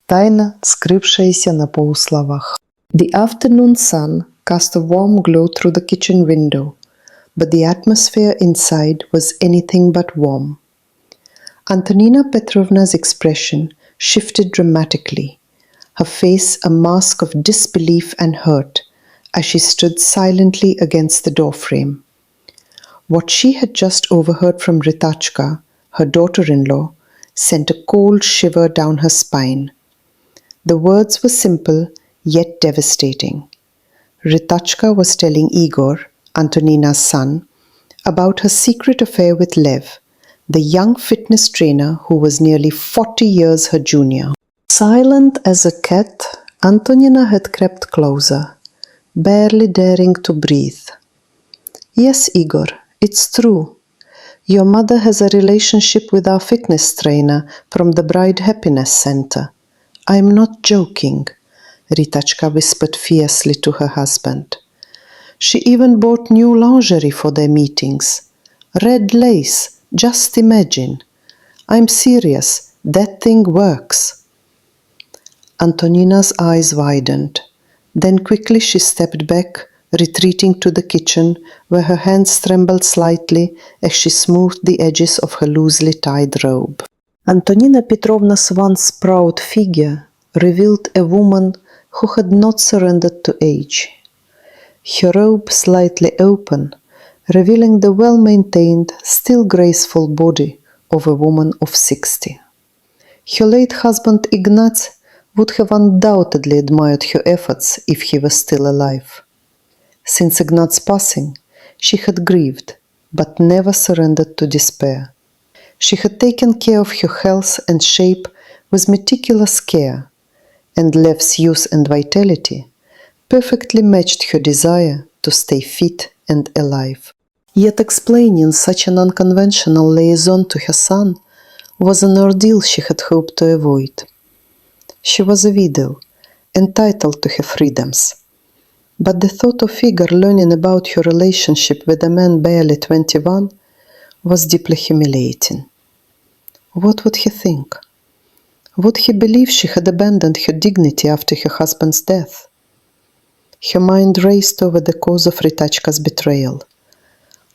тайна, скрывшаяся на полусловах. The afternoon sun cast a warm glow through the kitchen window, but the atmosphere inside was anything but warm. Antonina Petrovna's expression shifted dramatically, her face a mask of disbelief and hurt as she stood silently against the doorframe. What she had just overheard from Ritachka, her daughter-in-law, sent a cold shiver down her spine. The words were simple, yet devastating. Ritachka was telling Igor, Antonina's son, about her secret affair with Lev, the young fitness trainer who was nearly 40 years her junior. Silent as a cat, Antonina had crept closer, barely daring to breathe. Yes, Igor, it's true. Your mother has a relationship with our fitness trainer from the Bride Happiness Center. I'm not joking, Ritachka whispered fiercely to her husband. She even bought new lingerie for their meetings. Red lace, just imagine. I'm serious, that thing works. Antonina's eyes widened. Then quickly she stepped back, retreating to the kitchen, where her hands trembled slightly as she smoothed the edges of her loosely tied robe. Antonina Petrovna's once proud figure revealed a woman who had not surrendered to age. Her robe slightly open, revealing the well-maintained, still graceful body of a woman of 60. Her late husband Ignat would have undoubtedly admired her efforts if he was still alive. Since Ignat's passing, she had grieved, but never surrendered to despair. She had taken care of her health and shape with meticulous care, and Lev's youth and vitality perfectly matched her desire to stay fit and alive. Yet explaining such an unconventional liaison to her son was an ordeal she had hoped to avoid. She was a widow, entitled to her freedoms. But the thought of Igor learning about her relationship with a man barely 21 was deeply humiliating. What would he think? Would he believe she had abandoned her dignity after her husband's death? Her mind raced over the cause of Ritachka's betrayal.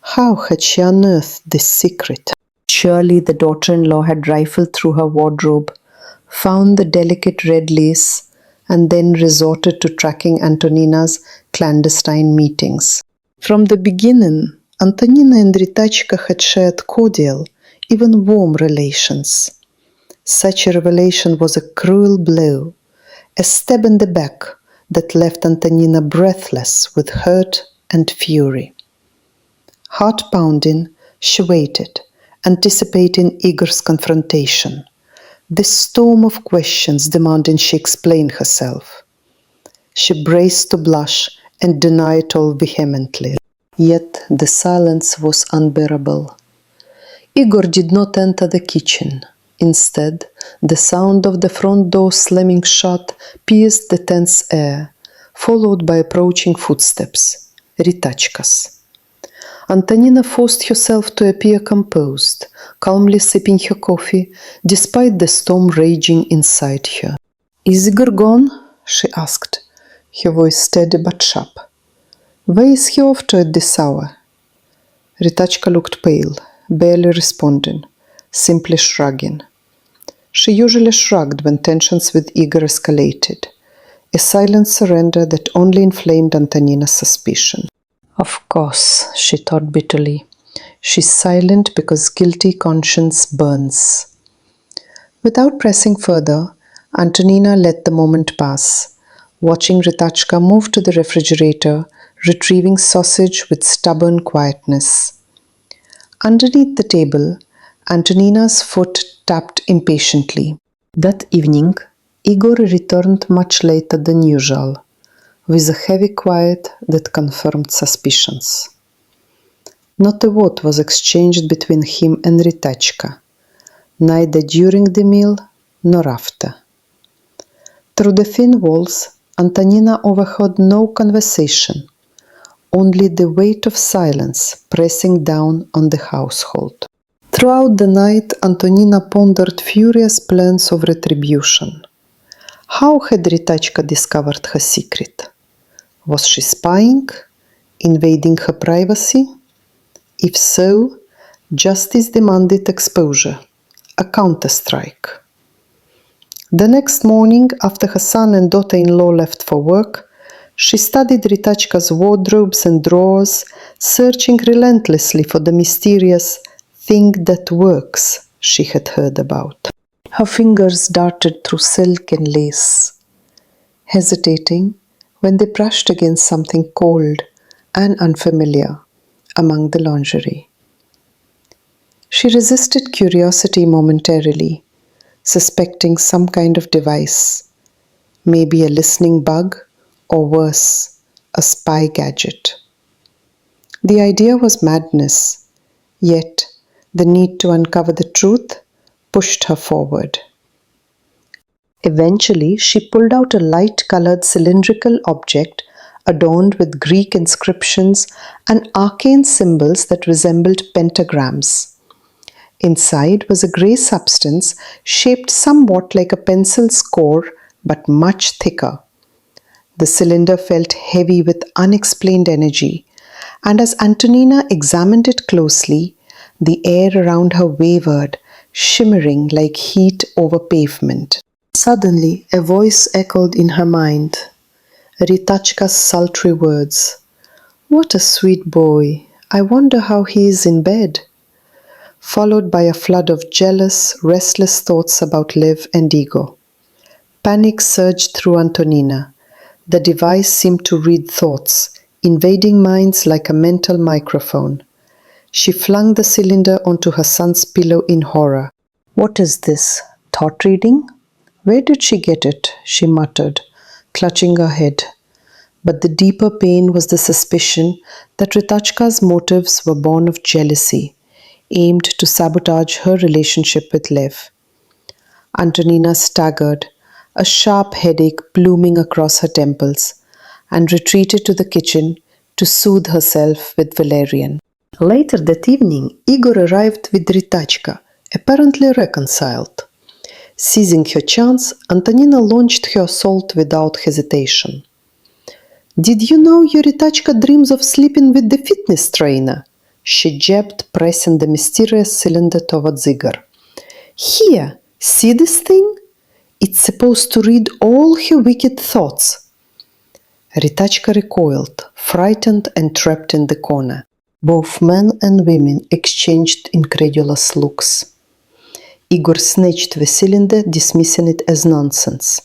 How had she unearthed this secret? Surely the daughter-in-law had rifled through her wardrobe, found the delicate red lace, and then resorted to tracking Antonina's clandestine meetings. From the beginning, Antonina and Ritachka had shared cordial, even warm relations. Such a revelation was a cruel blow, a stab in the back that left Antonina breathless with hurt and fury. Heart-pounding, she waited, anticipating Igor's confrontation, the storm of questions demanding she explain herself. She braced to blush and deny it all vehemently. Yet the silence was unbearable. Igor did not enter the kitchen. Instead, the sound of the front door slamming shut pierced the tense air, followed by approaching footsteps, Ritachka's. Antonina forced herself to appear composed, calmly sipping her coffee, despite the storm raging inside her. "Is Igor gone?" she asked, her voice steady but sharp. "Where is he off to at this hour?" Ritachka looked pale, barely responding, simply shrugging. She usually shrugged when tensions with Igor escalated, a silent surrender that only inflamed Antonina's suspicion. Of course, she thought bitterly. She's silent because guilty conscience burns. Without pressing further, Antonina let the moment pass, watching Ritachka move to the refrigerator, retrieving sausage with stubborn quietness. Underneath the table, Antonina's foot tapped impatiently. That evening, Igor returned much later than usual, with a heavy quiet that confirmed suspicions. Not a word was exchanged between him and Ritachka, neither during the meal nor after. Through the thin walls, Antonina overheard no conversation, only the weight of silence pressing down on the household. Throughout the night, Antonina pondered furious plans of retribution. How had Ritachka discovered her secret? Was she spying? Invading her privacy? If so, justice demanded exposure, a counterstrike. The next morning, after her son and daughter-in-law left for work, she studied Ritachka's wardrobes and drawers, searching relentlessly for the mysterious thing that works she had heard about. Her fingers darted through silk and lace, hesitating when they brushed against something cold and unfamiliar among the lingerie. She resisted curiosity momentarily, suspecting some kind of device, maybe a listening bug, or worse, a spy gadget. The idea was madness, yet the need to uncover the truth pushed her forward. Eventually, she pulled out a light-colored cylindrical object adorned with Greek inscriptions and arcane symbols that resembled pentagrams. Inside was a grey substance shaped somewhat like a pencil's core but much thicker. The cylinder felt heavy with unexplained energy, and as Antonina examined it closely, the air around her wavered, shimmering like heat over pavement. Suddenly, a voice echoed in her mind, Ritachka's sultry words. "What a sweet boy! I wonder how he is in bed." Followed by a flood of jealous, restless thoughts about Liv and Igor. Panic surged through Antonina. The device seemed to read thoughts, invading minds like a mental microphone. She flung the cylinder onto her son's pillow in horror. "What is this? Thought reading? Where did she get it?" she muttered, clutching her head. But the deeper pain was the suspicion that Ritachka's motives were born of jealousy, aimed to sabotage her relationship with Lev. Antonina staggered, a sharp headache blooming across her temples, and retreated to the kitchen to soothe herself with valerian. Later that evening, Igor arrived with Ritachka, apparently reconciled. Seizing her chance, Antonina launched her assault without hesitation. "Did you know your Ritachka dreams of sleeping with the fitness trainer?" she jabbed, pressing the mysterious cylinder towards Igor. "Here, see this thing? It's supposed to read all her wicked thoughts." Ritachka recoiled, frightened and trapped in the corner. Both men and women exchanged incredulous looks. Igor snatched the cylinder, dismissing it as nonsense.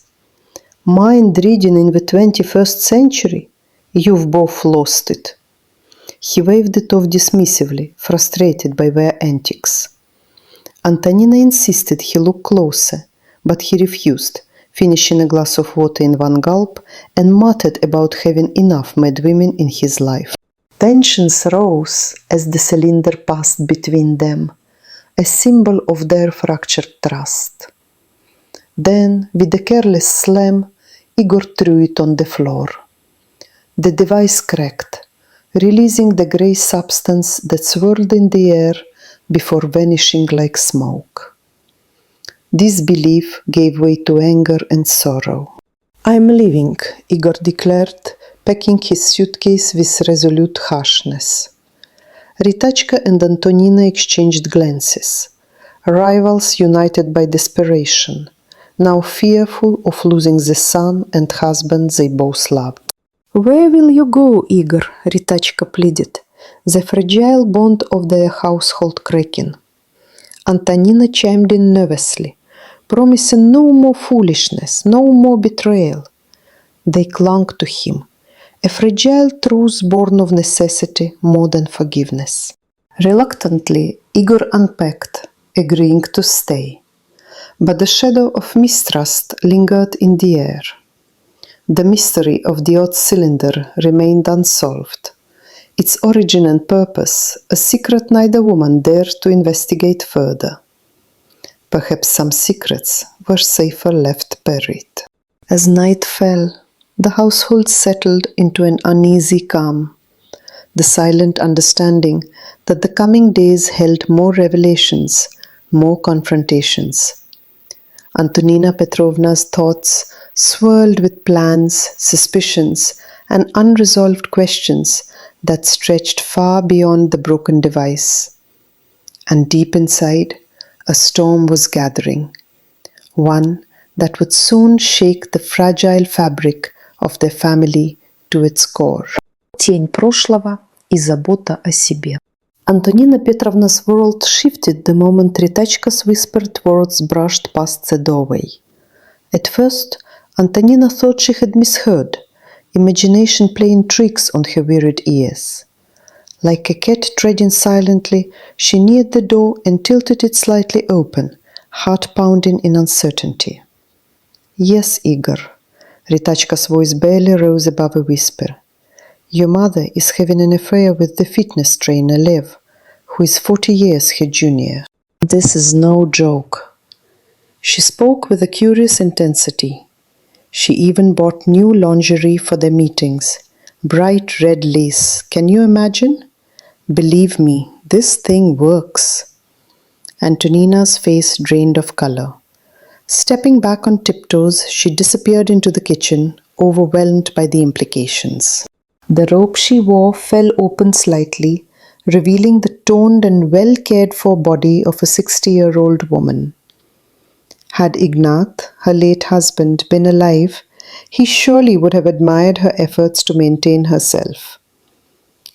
"Mind reading in the 21st century? You've both lost it." He waved it off dismissively, frustrated by their antics. Antonina insisted he look closer, but he refused, finishing a glass of water in one gulp and muttered about having enough mad women in his life. Tensions rose as the cylinder passed between them, a symbol of their fractured trust. Then, with a careless slam, Igor threw it on the floor. The device cracked, releasing the grey substance that swirled in the air before vanishing like smoke. Disbelief gave way to anger and sorrow. "I'm leaving," Igor declared, packing his suitcase with resolute harshness. Ritachka and Antonina exchanged glances, rivals united by desperation, now fearful of losing the son and husband they both loved. "Where will you go, Igor?" Ritachka pleaded, the fragile bond of their household cracking. Antonina chimed in nervously, promising no more foolishness, no more betrayal. They clung to him, a fragile truth born of necessity more than forgiveness. Reluctantly, Igor unpacked, agreeing to stay. But the shadow of mistrust lingered in the air. The mystery of the odd cylinder remained unsolved. Its origin and purpose, a secret neither woman dared to investigate further. Perhaps some secrets were safer left buried. As night fell, the household settled into an uneasy calm, the silent understanding that the coming days held more revelations, more confrontations. Antonina Petrovna's thoughts swirled with plans, suspicions, and unresolved questions that stretched far beyond the broken device. And deep inside, a storm was gathering, one that would soon shake the fragile fabric of their family to its core. Тень прошлого и забота о себе. Antonina Petrovna's world shifted the moment Ritachka's whispered words brushed past the doorway. At first, Antonina thought she had misheard, imagination playing tricks on her wearied ears. Like a cat treading silently, she neared the door and tilted it slightly open, heart pounding in uncertainty. Yes, Igor. Ritachka's voice barely rose above a whisper. Your mother is having an affair with the fitness trainer Lev, who is 40 years her junior. This is no joke. She spoke with a curious intensity. She even bought new lingerie for their meetings. Bright red lace. Can you imagine? Believe me, this thing works. Antonina's face drained of color. Stepping back on tiptoes, she disappeared into the kitchen, overwhelmed by the implications. The robe she wore fell open slightly, revealing the toned and well-cared-for body of a 60-year-old woman. Had Ignat, her late husband, been alive, he surely would have admired her efforts to maintain herself.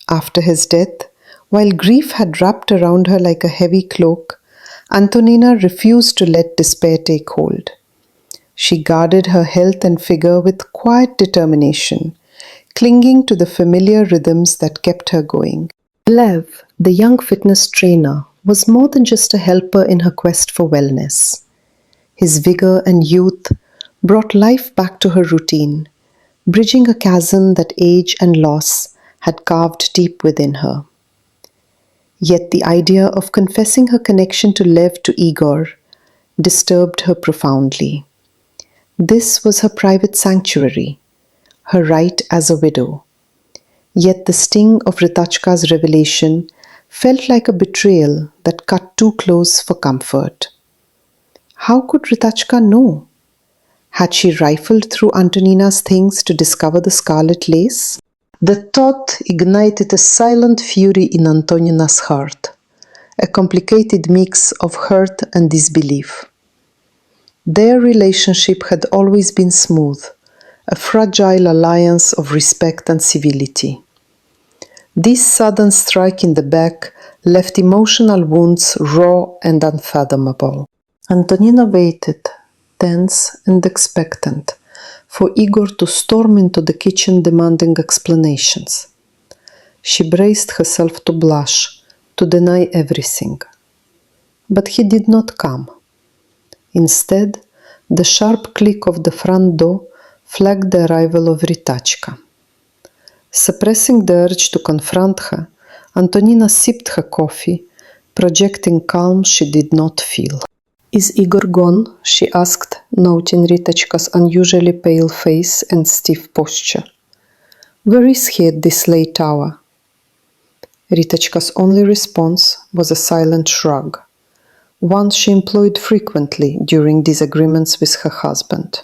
After his death, while grief had wrapped around her like a heavy cloak, Antonina refused to let despair take hold. She guarded her health and figure with quiet determination, clinging to the familiar rhythms that kept her going. Lev, the young fitness trainer, was more than just a helper in her quest for wellness. His vigor and youth brought life back to her routine, bridging a chasm that age and loss had carved deep within her. Yet the idea of confessing her connection to Lev to Igor disturbed her profoundly. This was her private sanctuary, her right as a widow. Yet the sting of Ritachka's revelation felt like a betrayal that cut too close for comfort. How could Ritachka know? Had she rifled through Antonina's things to discover the scarlet lace? The thought ignited a silent fury in Antonina's heart, a complicated mix of hurt and disbelief. Their relationship had always been smooth, a fragile alliance of respect and civility. This sudden strike in the back left emotional wounds raw and unfathomable. Antonina waited, tense and expectant, for Igor to storm into the kitchen demanding explanations. She braced herself to blush, to deny everything. But he did not come. Instead, the sharp click of the front door flagged the arrival of Ritachka. Suppressing the urge to confront her, Antonina sipped her coffee, projecting calm she did not feel. Is Igor gone? She asked, noting Ritachka's unusually pale face and stiff posture. Where is he at this late hour? Ritachka's only response was a silent shrug, one she employed frequently during disagreements with her husband.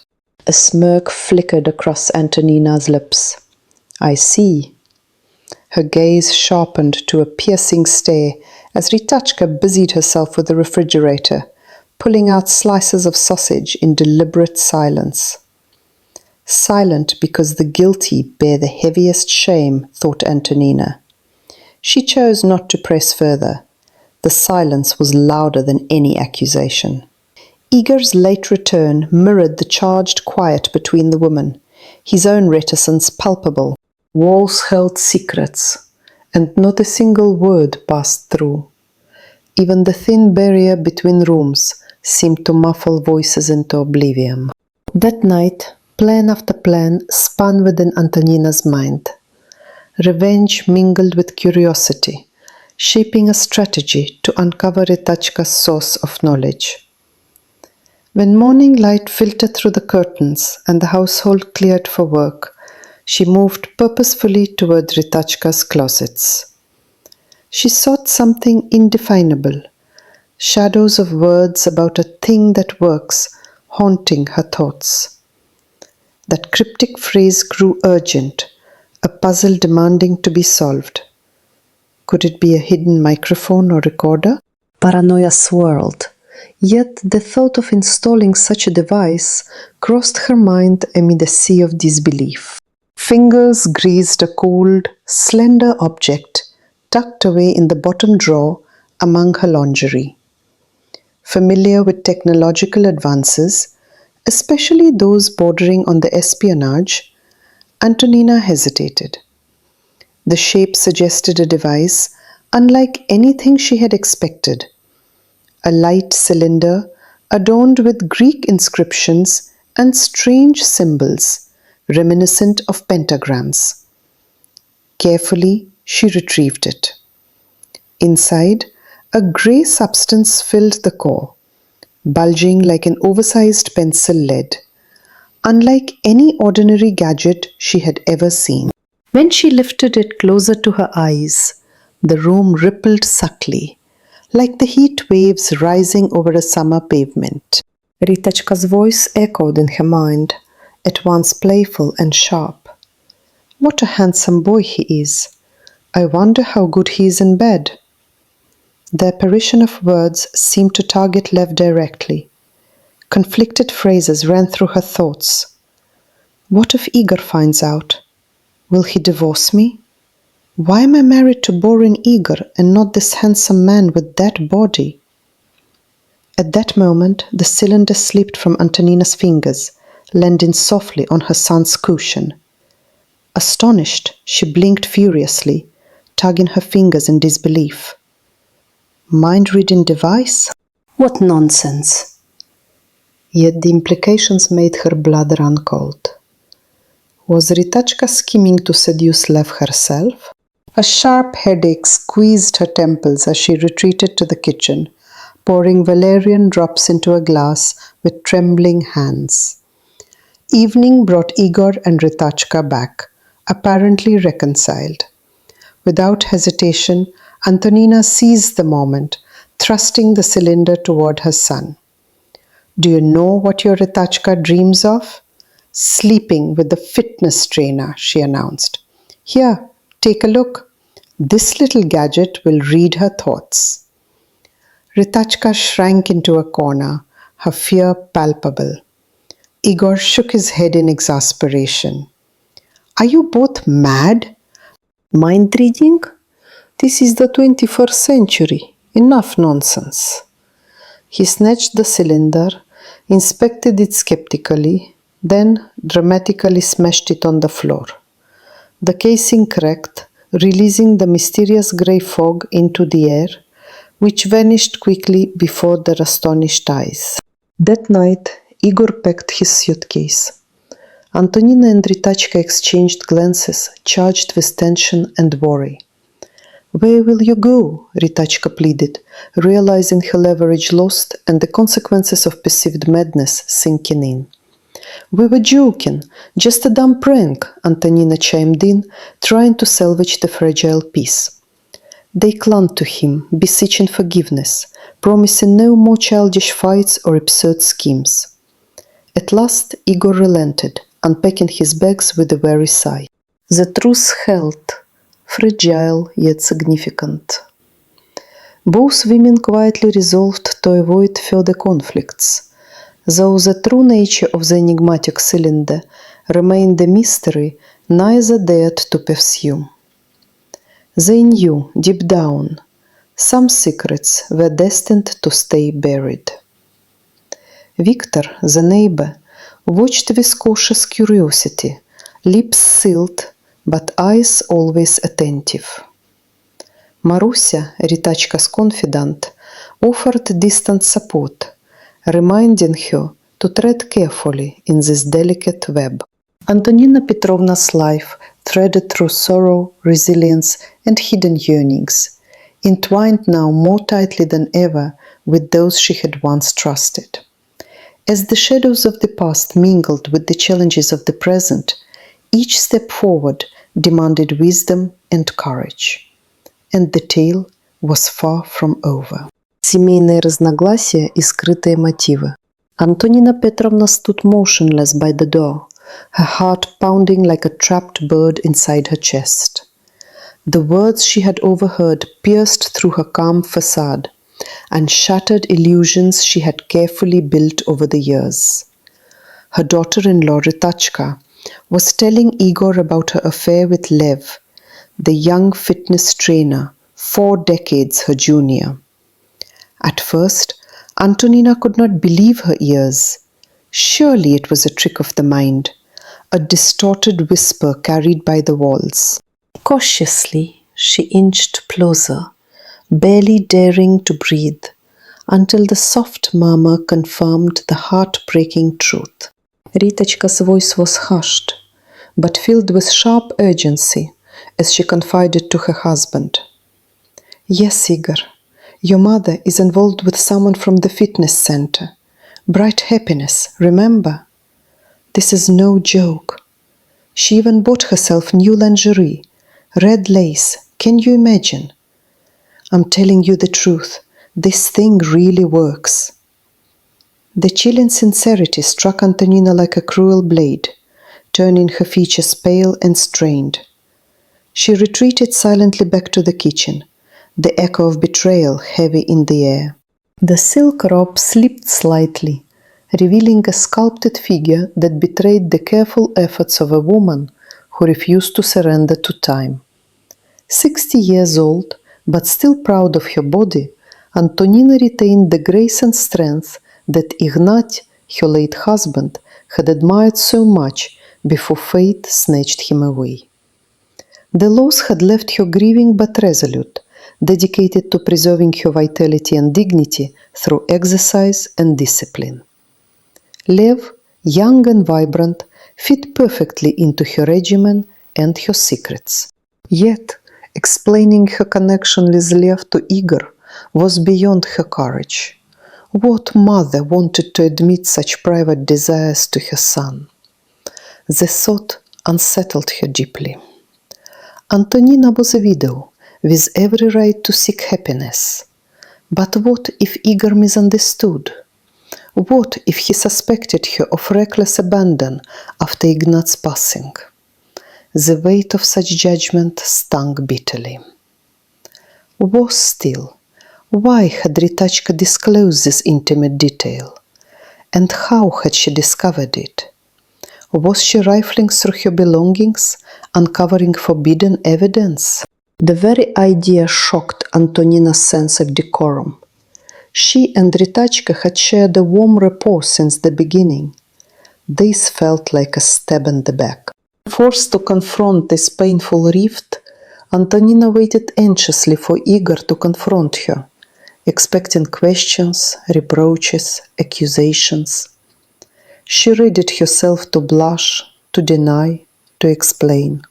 A smirk flickered across Antonina's lips. I see. Her gaze sharpened to a piercing stare as Ritachka busied herself with the refrigerator, pulling out slices of sausage in deliberate silence. Silent because the guilty bear the heaviest shame, thought Antonina. She chose not to press further. The silence was louder than any accusation. Igor's late return mirrored the charged quiet between the women, his own reticence palpable. Walls held secrets, and not a single word passed through. Even the thin barrier between rooms seemed to muffle voices into oblivion. That night, plan after plan spun within Antonina's mind. Revenge mingled with curiosity, shaping a strategy to uncover Ritachka's source of knowledge. When morning light filtered through the curtains and the household cleared for work, she moved purposefully toward Ritachka's closets. She sought something indefinable, shadows of words about a thing that works, haunting her thoughts. That cryptic phrase grew urgent, a puzzle demanding to be solved. Could it be a hidden microphone or recorder? Paranoia swirled. Yet the thought of installing such a device crossed her mind amid a sea of disbelief. Fingers greased a cold, slender object tucked away in the bottom drawer among her lingerie. Familiar with technological advances, especially those bordering on the espionage, Antonina hesitated. The shape suggested a device unlike anything she had expected. A light cylinder adorned with Greek inscriptions and strange symbols reminiscent of pentagrams. Carefully, she retrieved it. Inside, a grey substance filled the core, bulging like an oversized pencil lead, unlike any ordinary gadget she had ever seen. When she lifted it closer to her eyes, the room rippled subtly, like the heat waves rising over a summer pavement. Ritachka's voice echoed in her mind, at once playful and sharp. What a handsome boy he is. I wonder how good he is in bed. The apparition of words seemed to target Lev directly. Conflicted phrases ran through her thoughts. What if Igor finds out? Will he divorce me? Why am I married to boring Igor and not this handsome man with that body? At that moment, the cylinder slipped from Antonina's fingers, landing softly on her son's cushion. Astonished, she blinked furiously, tugging her fingers in disbelief. Mind-reading device? What nonsense! Yet the implications made her blood run cold. Was Ritachka scheming to seduce Lev herself? A sharp headache squeezed her temples as she retreated to the kitchen, pouring valerian drops into a glass with trembling hands. Evening brought Igor and Ritachka back, apparently reconciled. Without hesitation, Antonina seized the moment, thrusting the cylinder toward her son. Do you know what your Ritachka dreams of? Sleeping with the fitness trainer, she announced. Here, take a look. This little gadget will read her thoughts. Ritachka shrank into a corner, her fear palpable. Igor shook his head in exasperation. Are you both mad? Mind reading? This is the 21st century. Enough nonsense. He snatched the cylinder, inspected it skeptically, then dramatically smashed it on the floor. The casing cracked, releasing the mysterious grey fog into the air, which vanished quickly before their astonished eyes. That night, Igor packed his suitcase. Antonina and Ritachka exchanged glances charged with tension and worry. Where will you go? Ritachka pleaded, realizing her leverage lost and the consequences of perceived madness sinking in. We were joking, just a dumb prank, Antonina chimed in, trying to salvage the fragile peace. They clung to him, beseeching forgiveness, promising no more childish fights or absurd schemes. At last, Igor relented, unpacking his bags with a weary sigh. The truth held, fragile yet significant. Both women quietly resolved to avoid further conflicts. Though the true nature of the enigmatic cylinder remained a mystery, neither dared to pursue. They knew, deep down, some secrets were destined to stay buried. Victor, the neighbor, watched with cautious curiosity, lips sealed, but eyes always attentive. Marusia, Ritachka's confidant, offered distant support, reminding her to tread carefully in this delicate web. Antonina Petrovna's life threaded through sorrow, resilience, and hidden yearnings, entwined now more tightly than ever with those she had once trusted. As the shadows of the past mingled with the challenges of the present, each step forward demanded wisdom and courage. And the tale was far from over. Семейные разногласия и скрытые мотивы. Antonina Petrovna stood motionless by the door, her heart pounding like a trapped bird inside her chest. The words she had overheard pierced through her calm facade and shattered illusions she had carefully built over the years. Her daughter-in-law Ritachka was telling Igor about her affair with Lev, the young fitness trainer, 4 decades her junior. At first, Antonina could not believe her ears. Surely it was a trick of the mind, a distorted whisper carried by the walls. Cautiously, she inched closer, barely daring to breathe, until the soft murmur confirmed the heartbreaking truth. Ritachka's voice was hushed, but filled with sharp urgency as she confided to her husband. Yes, Igor, your mother is involved with someone from the fitness center. Bright Happiness, remember? This is no joke. She even bought herself new lingerie, red lace. Can you imagine? I'm telling you the truth. This thing really works. The chilling sincerity struck Antonina like a cruel blade, turning her features pale and strained. She retreated silently back to the kitchen, the echo of betrayal heavy in the air. The silk robe slipped slightly, revealing a sculpted figure that betrayed the careful efforts of a woman who refused to surrender to time. 60 years old, but still proud of her body, Antonina retained the grace and strength that Ignat, her late husband, had admired so much before fate snatched him away. The loss had left her grieving but resolute, dedicated to preserving her vitality and dignity through exercise and discipline. Lev, young and vibrant, fit perfectly into her regimen and her secrets. Yet, explaining her connection with Lev to Igor was beyond her courage. What mother wanted to admit such private desires to her son? The thought unsettled her deeply. Antonina was a widow, with every right to seek happiness. But what if Igor misunderstood? What if he suspected her of reckless abandon after Ignat's passing? The weight of such judgment stung bitterly. Worse still, why had Ritachka disclosed this intimate detail? And how had she discovered it? Was she rifling through her belongings, uncovering forbidden evidence? The very idea shocked Antonina's sense of decorum. She and Ritachka had shared a warm rapport since the beginning. This felt like a stab in the back. Forced to confront this painful rift, Antonina waited anxiously for Igor to confront her, expecting questions, reproaches, accusations. She readied herself to blush, to deny, to explain.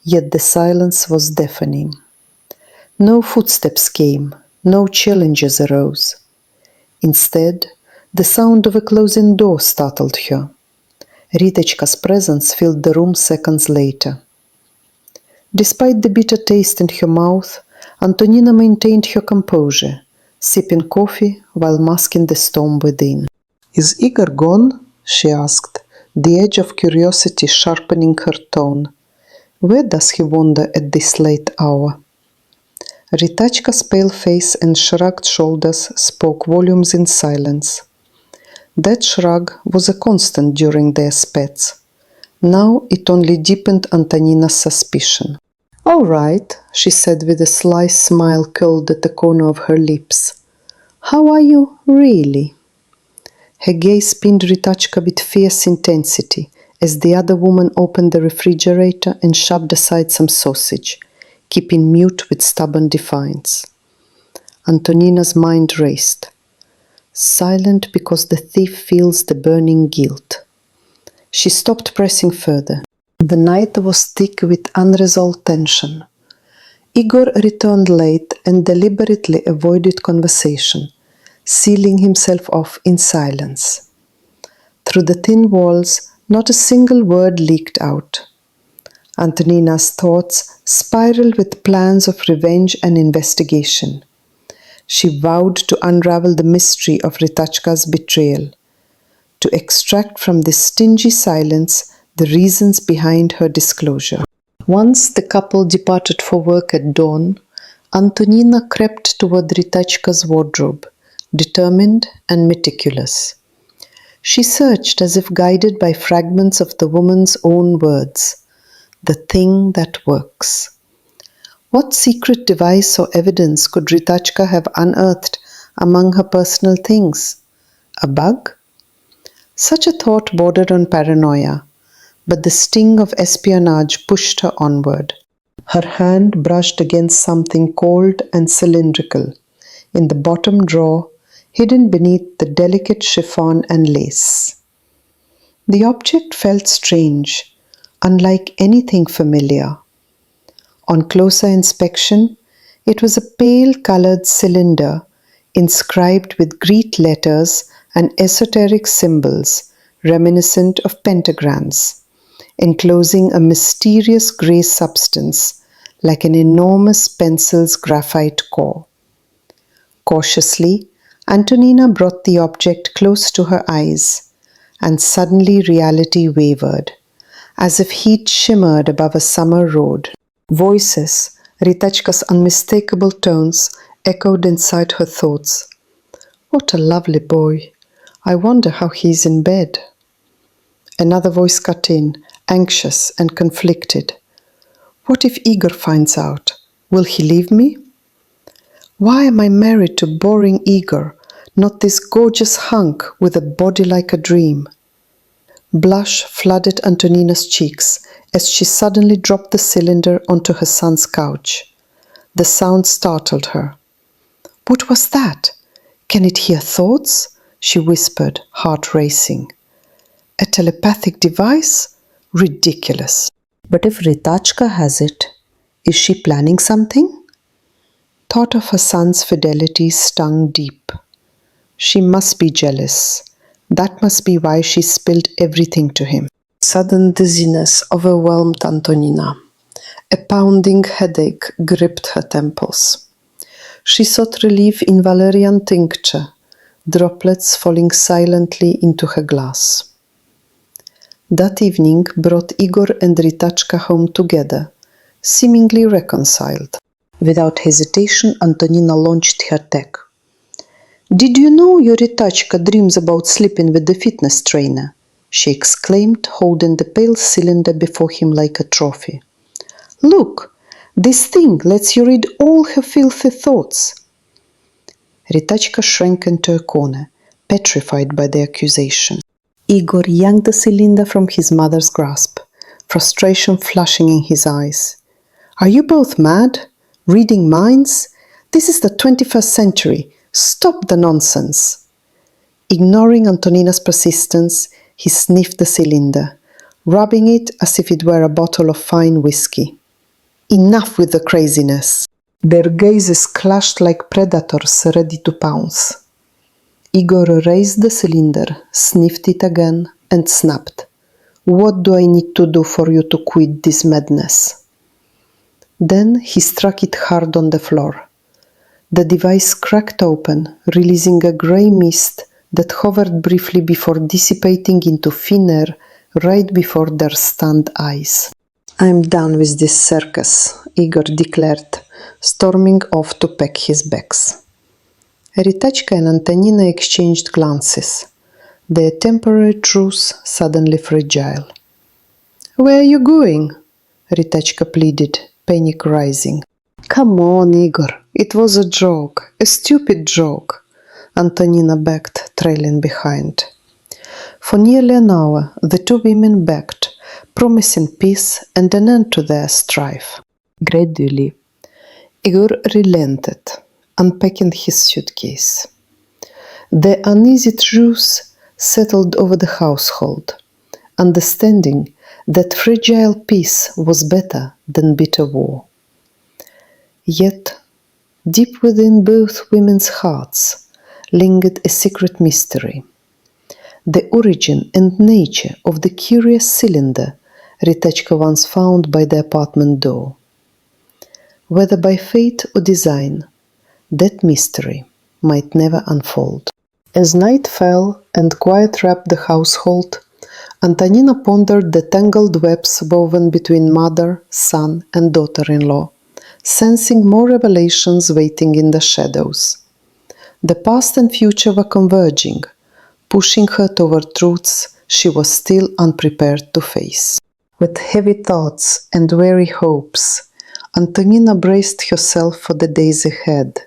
Yet the silence was deafening. No footsteps came, no challenges arose. Instead, the sound of a closing door startled her. Ritachka's presence filled the room seconds later. Despite the bitter taste in her mouth, Antonina maintained her composure, sipping coffee while masking the storm within. "Is Igor gone?" she asked, the edge of curiosity sharpening her tone. "Where does he wander at this late hour?" Ritachka's pale face and shrugged shoulders spoke volumes in silence. That shrug was a constant during their spats. Now it only deepened Antonina's suspicion. "All right," she said with a sly smile curled at the corner of her lips. "How are you, really?" Her gaze pinned Ritachka with fierce intensity as the other woman opened the refrigerator and shoved aside some sausage, keeping mute with stubborn defiance. Antonina's mind raced. Silent because the thief feels the burning guilt. She stopped pressing further. The night was thick with unresolved tension. Igor returned late and deliberately avoided conversation, sealing himself off in silence. Through the thin walls, not a single word leaked out. Antonina's thoughts spiraled with plans of revenge and investigation. She vowed to unravel the mystery of Ritachka's betrayal, to extract from this stingy silence the reasons behind her disclosure. Once the couple departed for work at dawn, Antonina crept toward Ritachka's wardrobe, determined and meticulous. She searched as if guided by fragments of the woman's own words, the thing that works. What secret device or evidence could Ritachka have unearthed among her personal things? A bug? Such a thought bordered on paranoia, but the sting of espionage pushed her onward. Her hand brushed against something cold and cylindrical, in the bottom drawer, hidden beneath the delicate chiffon and lace. The object felt strange, unlike anything familiar. On closer inspection, it was a pale-colored cylinder inscribed with Greek letters and esoteric symbols reminiscent of pentagrams, enclosing a mysterious grey substance like an enormous pencil's graphite core. Cautiously, Antonina brought the object close to her eyes, and suddenly reality wavered, as if heat shimmered above a summer road. Voices, Ritachka's unmistakable tones, echoed inside her thoughts. What a lovely boy. I wonder how he's in bed. Another voice cut in, anxious and conflicted. What if Igor finds out? Will he leave me? Why am I married to boring Igor, not this gorgeous hunk with a body like a dream? Blush flooded Antonina's cheeks as she suddenly dropped the cylinder onto her son's couch. The sound startled her. What was that? Can it hear thoughts? She whispered, heart racing. A telepathic device? Ridiculous. But if Ritachka has it, is she planning something? Thought of her son's fidelity stung deep. She must be jealous. That must be why she spilled everything to him. Sudden dizziness overwhelmed Antonina. A pounding headache gripped her temples. She sought relief in valerian tincture, droplets falling silently into her glass. That evening brought Igor and Ritachka home together, seemingly reconciled. Without hesitation, Antonina launched her tech. Did you know your Ritachka dreams about sleeping with the fitness trainer? She exclaimed, holding the pale cylinder before him like a trophy. Look, this thing lets you read all her filthy thoughts. Ritachka shrank into a corner, petrified by the accusation. Igor yanked the cylinder from his mother's grasp, frustration flushing in his eyes. Are you both mad? Reading minds? This is the 21st century. Stop the nonsense. Ignoring Antonina's persistence, he sniffed the cylinder, rubbing it as if it were a bottle of fine whiskey. Enough with the craziness. Their gazes clashed like predators ready to pounce. Igor raised the cylinder, sniffed it again, and snapped. What do I need to do for you to quit this madness? Then he struck it hard on the floor. The device cracked open, releasing a grey mist that hovered briefly before dissipating into thin air right before their stunned eyes. I'm done with this circus, Igor declared, storming off to pack his bags. Ritachka and Antonina exchanged glances, their temporary truce suddenly fragile. Where are you going? Ritachka pleaded, panic rising. Come on, Igor, it was a joke, a stupid joke, Antonina begged, trailing behind. For nearly an hour, the two women begged, promising peace and an end to their strife. Gradually, Igor relented, unpacking his suitcase. The uneasy truce settled over the household, understanding that fragile peace was better than bitter war. Yet, deep within both women's hearts lingered a secret mystery. The origin and nature of the curious cylinder Ritachka once found by the apartment door. Whether by fate or design, that mystery might never unfold. As night fell and quiet wrapped the household, Antonina pondered the tangled webs woven between mother, son, and daughter-in-law, sensing more revelations waiting in the shadows. The past and future were converging, pushing her toward truths she was still unprepared to face. With heavy thoughts and weary hopes, Antonina braced herself for the days ahead,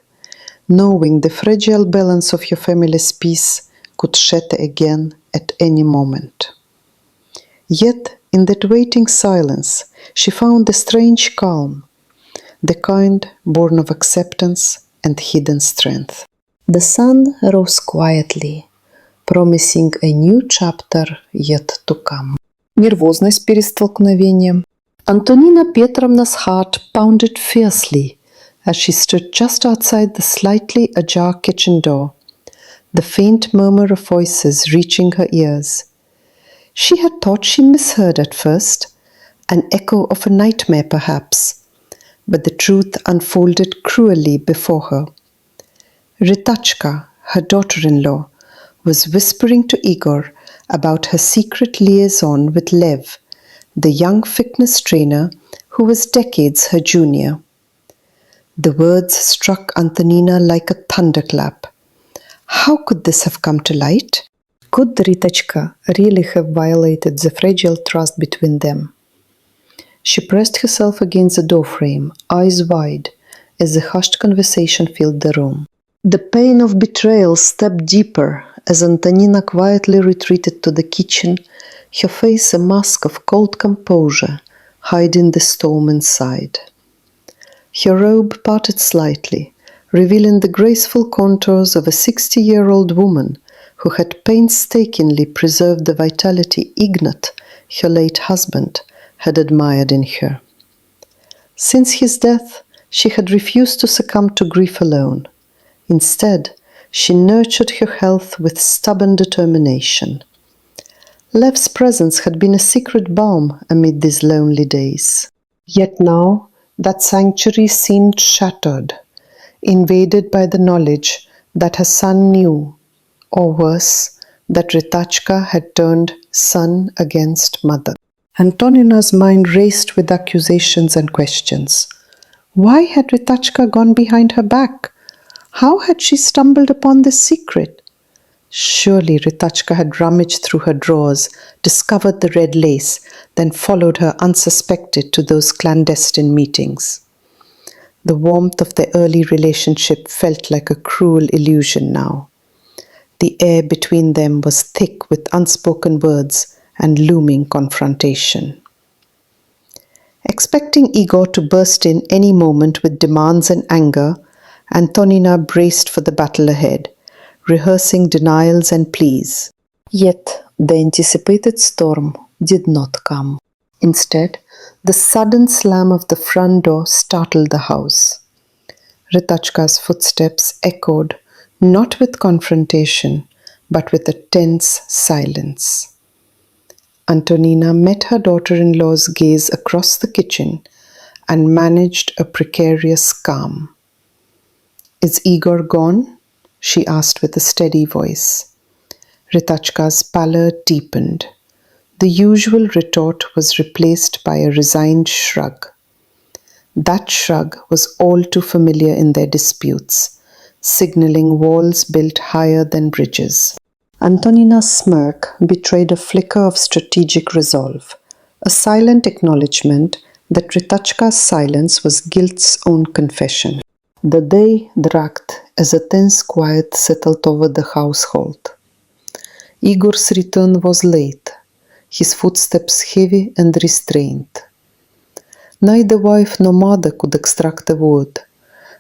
knowing the fragile balance of her family's peace could shatter again at any moment. Yet, in that waiting silence, she found a strange calm, the kind born of acceptance and hidden strength. The sun rose quietly, promising a new chapter yet to come. Нервозность перед столкновением. Antonina Petrovna's heart pounded fiercely as she stood just outside the slightly ajar kitchen door, the faint murmur of voices reaching her ears. She had thought she misheard at first, an echo of a nightmare perhaps, but the truth unfolded cruelly before her. Ritachka, her daughter-in-law, was whispering to Igor about her secret liaison with Lev, the young fitness trainer who was decades her junior. The words struck Antonina like a thunderclap. How could this have come to light? Could Ritachka really have violated the fragile trust between them? She pressed herself against the doorframe, eyes wide, as the hushed conversation filled the room. The pain of betrayal stabbed deeper as Antonina quietly retreated to the kitchen, her face a mask of cold composure, hiding the storm inside. Her robe parted slightly, revealing the graceful contours of a 60-year-old woman who had painstakingly preserved the vitality Ignat, her late husband, had admired in her. Since his death, she had refused to succumb to grief alone. Instead, she nurtured her health with stubborn determination. Lev's presence had been a secret balm amid these lonely days. Yet now, that sanctuary seemed shattered, invaded by the knowledge that her son knew, or worse, that Ritachka had turned son against mother. Antonina's mind raced with accusations and questions. Why had Ritachka gone behind her back? How had she stumbled upon this secret? Surely Ritachka had rummaged through her drawers, discovered the red lace, then followed her unsuspected to those clandestine meetings. The warmth of their early relationship felt like a cruel illusion now. The air between them was thick with unspoken words and looming confrontation. Expecting Igor to burst in any moment with demands and anger, Antonina braced for the battle ahead, rehearsing denials and pleas. Yet the anticipated storm did not come. Instead, the sudden slam of the front door startled the house. Ritachka's footsteps echoed, not with confrontation, but with a tense silence. Antonina met her daughter-in-law's gaze across the kitchen and managed a precarious calm. "Is Igor gone?" she asked with a steady voice. Ritachka's pallor deepened. The usual retort was replaced by a resigned shrug. That shrug was all too familiar in their disputes, signaling walls built higher than bridges. Antonina's smirk betrayed a flicker of strategic resolve, a silent acknowledgement that Ritachka's silence was guilt's own confession. The day dragged as a tense quiet settled over the household. Igor's return was late, his footsteps heavy and restrained. Neither wife nor mother could extract a word,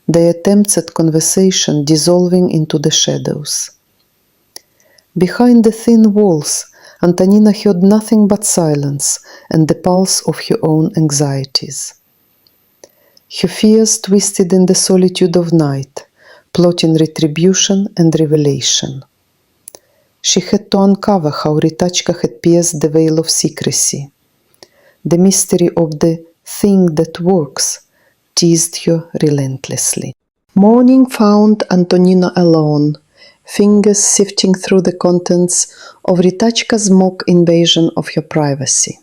their attempts at conversation dissolving into the shadows. Behind the thin walls, Antonina heard nothing but silence and the pulse of her own anxieties. Her fears twisted in the solitude of night, plotting retribution and revelation. She had to uncover how Ritachka had pierced the veil of secrecy. The mystery of the thing that works teased her relentlessly. Morning found Antonina alone, fingers sifting through the contents of Ritachka's mock invasion of her privacy.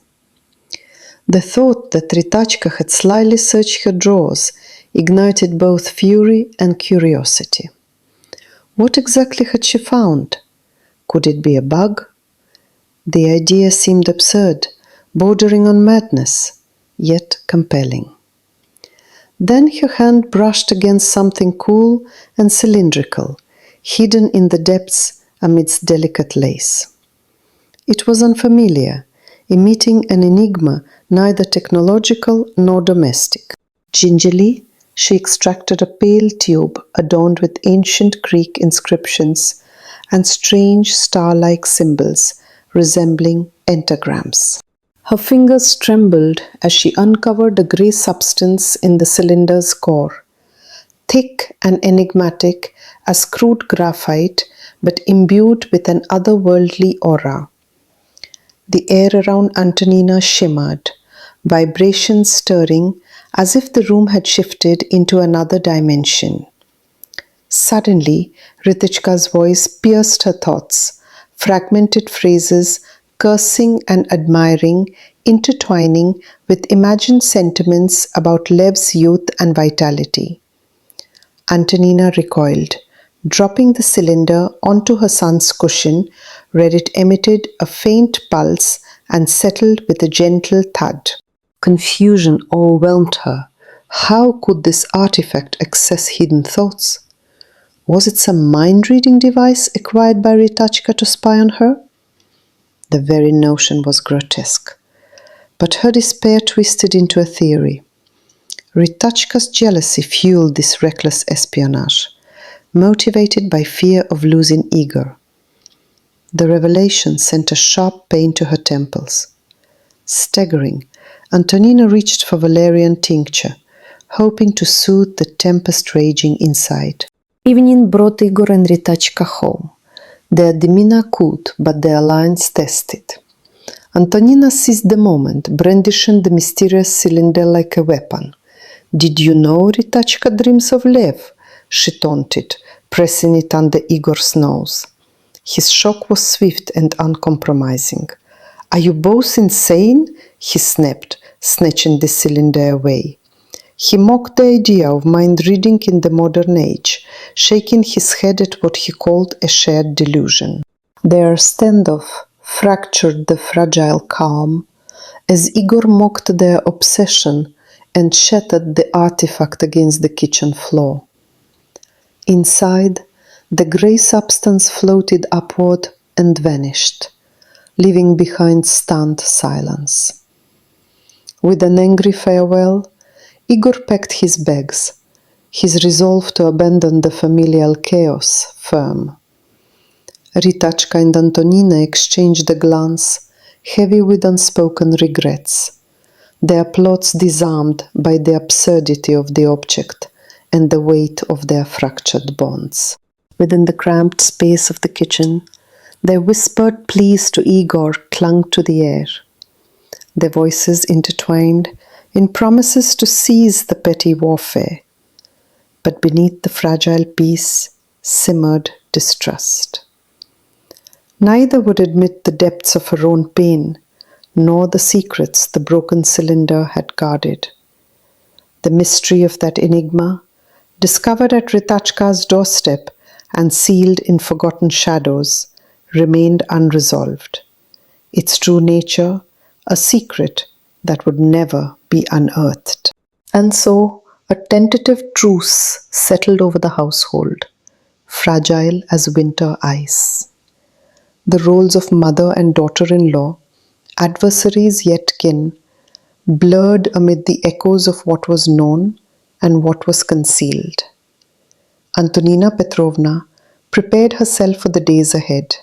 The thought that Ritachka had slyly searched her drawers ignited both fury and curiosity. What exactly had she found? Could it be a bug? The idea seemed absurd, bordering on madness, yet compelling. Then her hand brushed against something cool and cylindrical, hidden in the depths amidst delicate lace. It was unfamiliar, emitting an enigma neither technological nor domestic. Gingerly, she extracted a pale tube adorned with ancient Greek inscriptions and strange star-like symbols resembling pentagrams. Her fingers trembled as she uncovered a grey substance in the cylinder's core, thick and enigmatic as crude graphite, but imbued with an otherworldly aura. The air around Antonina shimmered, vibrations stirring as if the room had shifted into another dimension. Suddenly, Ritichka's voice pierced her thoughts, fragmented phrases, cursing and admiring, intertwining with imagined sentiments about Lev's youth and vitality. Antonina recoiled, dropping the cylinder onto her son's cushion, where it emitted a faint pulse and settled with a gentle thud. Confusion overwhelmed her. How could this artifact access hidden thoughts? Was it some mind-reading device acquired by Ritachka to spy on her? The very notion was grotesque. But her despair twisted into a theory. Ritachka's jealousy fueled this reckless espionage, motivated by fear of losing Igor. The revelation sent a sharp pain to her temples. Staggering, Antonina reached for valerian tincture, hoping to soothe the tempest raging inside. Evening brought Igor and Ritachka home. Their demeanor cooled, but their alliance tested. Antonina seized the moment, brandishing the mysterious cylinder like a weapon. "Did you know Ritachka dreams of Lev?" she taunted, pressing it under Igor's nose. His shock was swift and uncompromising. "Are you both insane?" he snapped, snatching the cylinder away. He mocked the idea of mind-reading in the modern age, shaking his head at what he called a shared delusion. Their standoff fractured the fragile calm as Igor mocked their obsession and shattered the artifact against the kitchen floor. Inside, the grey substance floated upward and vanished, leaving behind stunned silence. With an angry farewell, Igor packed his bags, his resolve to abandon the familial chaos firm. Ritachka and Antonina exchanged a glance, heavy with unspoken regrets, their plots disarmed by the absurdity of the object and the weight of their fractured bonds. Within the cramped space of the kitchen, their whispered pleas to Igor clung to the air. Their voices intertwined in promises to cease the petty warfare. But beneath the fragile peace simmered distrust. Neither would admit the depths of her own pain, nor the secrets the broken cylinder had guarded. The mystery of that enigma, discovered at Ritachka's doorstep and sealed in forgotten shadows, remained unresolved. Its true nature, a secret that would never be unearthed. And so, a tentative truce settled over the household, fragile as winter ice. The roles of mother and daughter-in-law, adversaries yet kin, blurred amid the echoes of what was known and what was concealed. Antonina Petrovna prepared herself for the days ahead,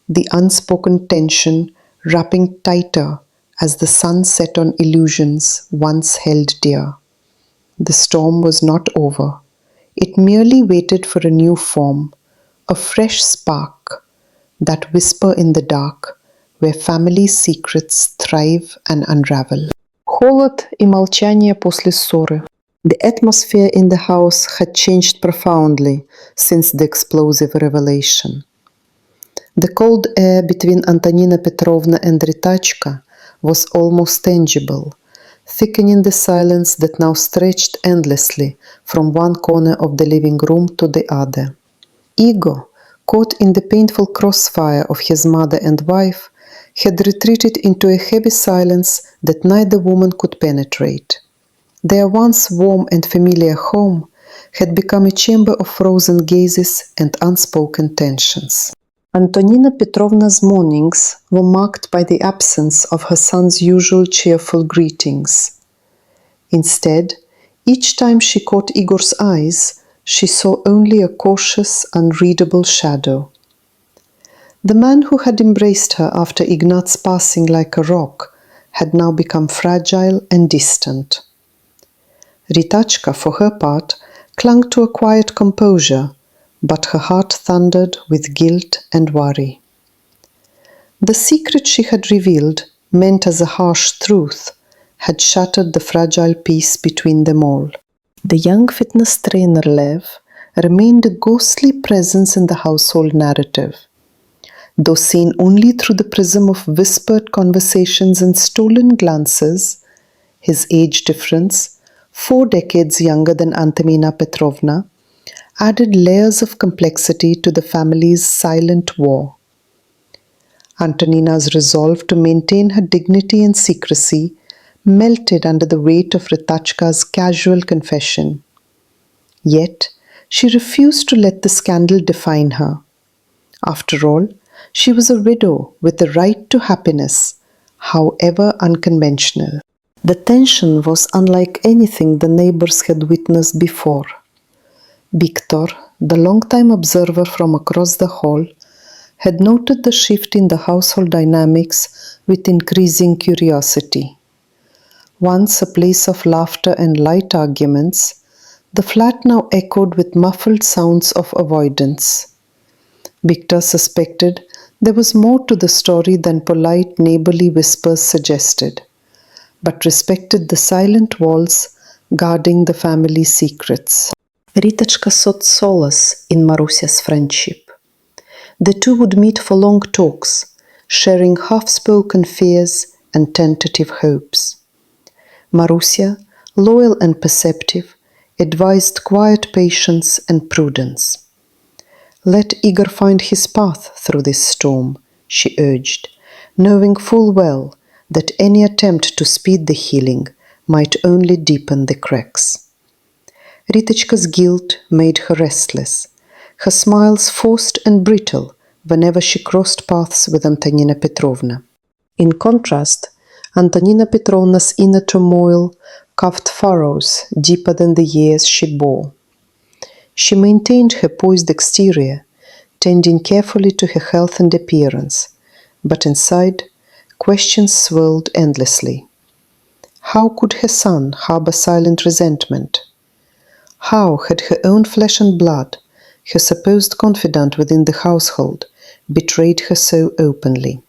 the unspoken tension wrapping tighter as the sun set on illusions once held dear. The storm was not over. It merely waited for a new form, a fresh spark, that whisper in the dark, where family secrets thrive and unravel. Холод и молчание после ссоры. The atmosphere in the house had changed profoundly since the explosive revelation. The cold air between Antonina Petrovna and Ritachka was almost tangible, thickening the silence that now stretched endlessly from one corner of the living room to the other. Igor, caught in the painful crossfire of his mother and wife, had retreated into a heavy silence that neither woman could penetrate. Their once warm and familiar home had become a chamber of frozen gazes and unspoken tensions. Antonina Petrovna's mornings were marked by the absence of her son's usual cheerful greetings. Instead, each time she caught Igor's eyes, she saw only a cautious, unreadable shadow. The man who had embraced her after Ignat's passing like a rock had now become fragile and distant. Ritachka, for her part, clung to a quiet composure, but her heart thundered with guilt and worry. The secret she had revealed, meant as a harsh truth, had shattered the fragile peace between them all. The young fitness trainer Lev remained a ghostly presence in the household narrative. Though seen only through the prism of whispered conversations and stolen glances, his age difference, 4 decades younger than Antonina Petrovna, added layers of complexity to the family's silent war. Antonina's resolve to maintain her dignity and secrecy melted under the weight of Ritachka's casual confession. Yet, she refused to let the scandal define her. After all, she was a widow with the right to happiness, however unconventional. The tension was unlike anything the neighbors had witnessed before. Victor, the long-time observer from across the hall, had noted the shift in the household dynamics with increasing curiosity. Once a place of laughter and light arguments, the flat now echoed with muffled sounds of avoidance. Victor suspected there was more to the story than polite neighborly whispers suggested, but respected the silent walls guarding the family secrets. Ritachka sought solace in Marusia's friendship. The two would meet for long talks, sharing half-spoken fears and tentative hopes. Marusia, loyal and perceptive, advised quiet patience and prudence. Let Igor find his path through this storm, she urged, knowing full well that any attempt to speed the healing might only deepen the cracks. Ritachka's guilt made her restless, her smiles forced and brittle whenever she crossed paths with Antonina Petrovna. In contrast, Antonina Petrovna's inner turmoil carved furrows deeper than the years she bore. She maintained her poised exterior, tending carefully to her health and appearance, but inside, questions swirled endlessly. How could her son harbor silent resentment? How had her own flesh and blood, her supposed confidant within the household, betrayed her so openly?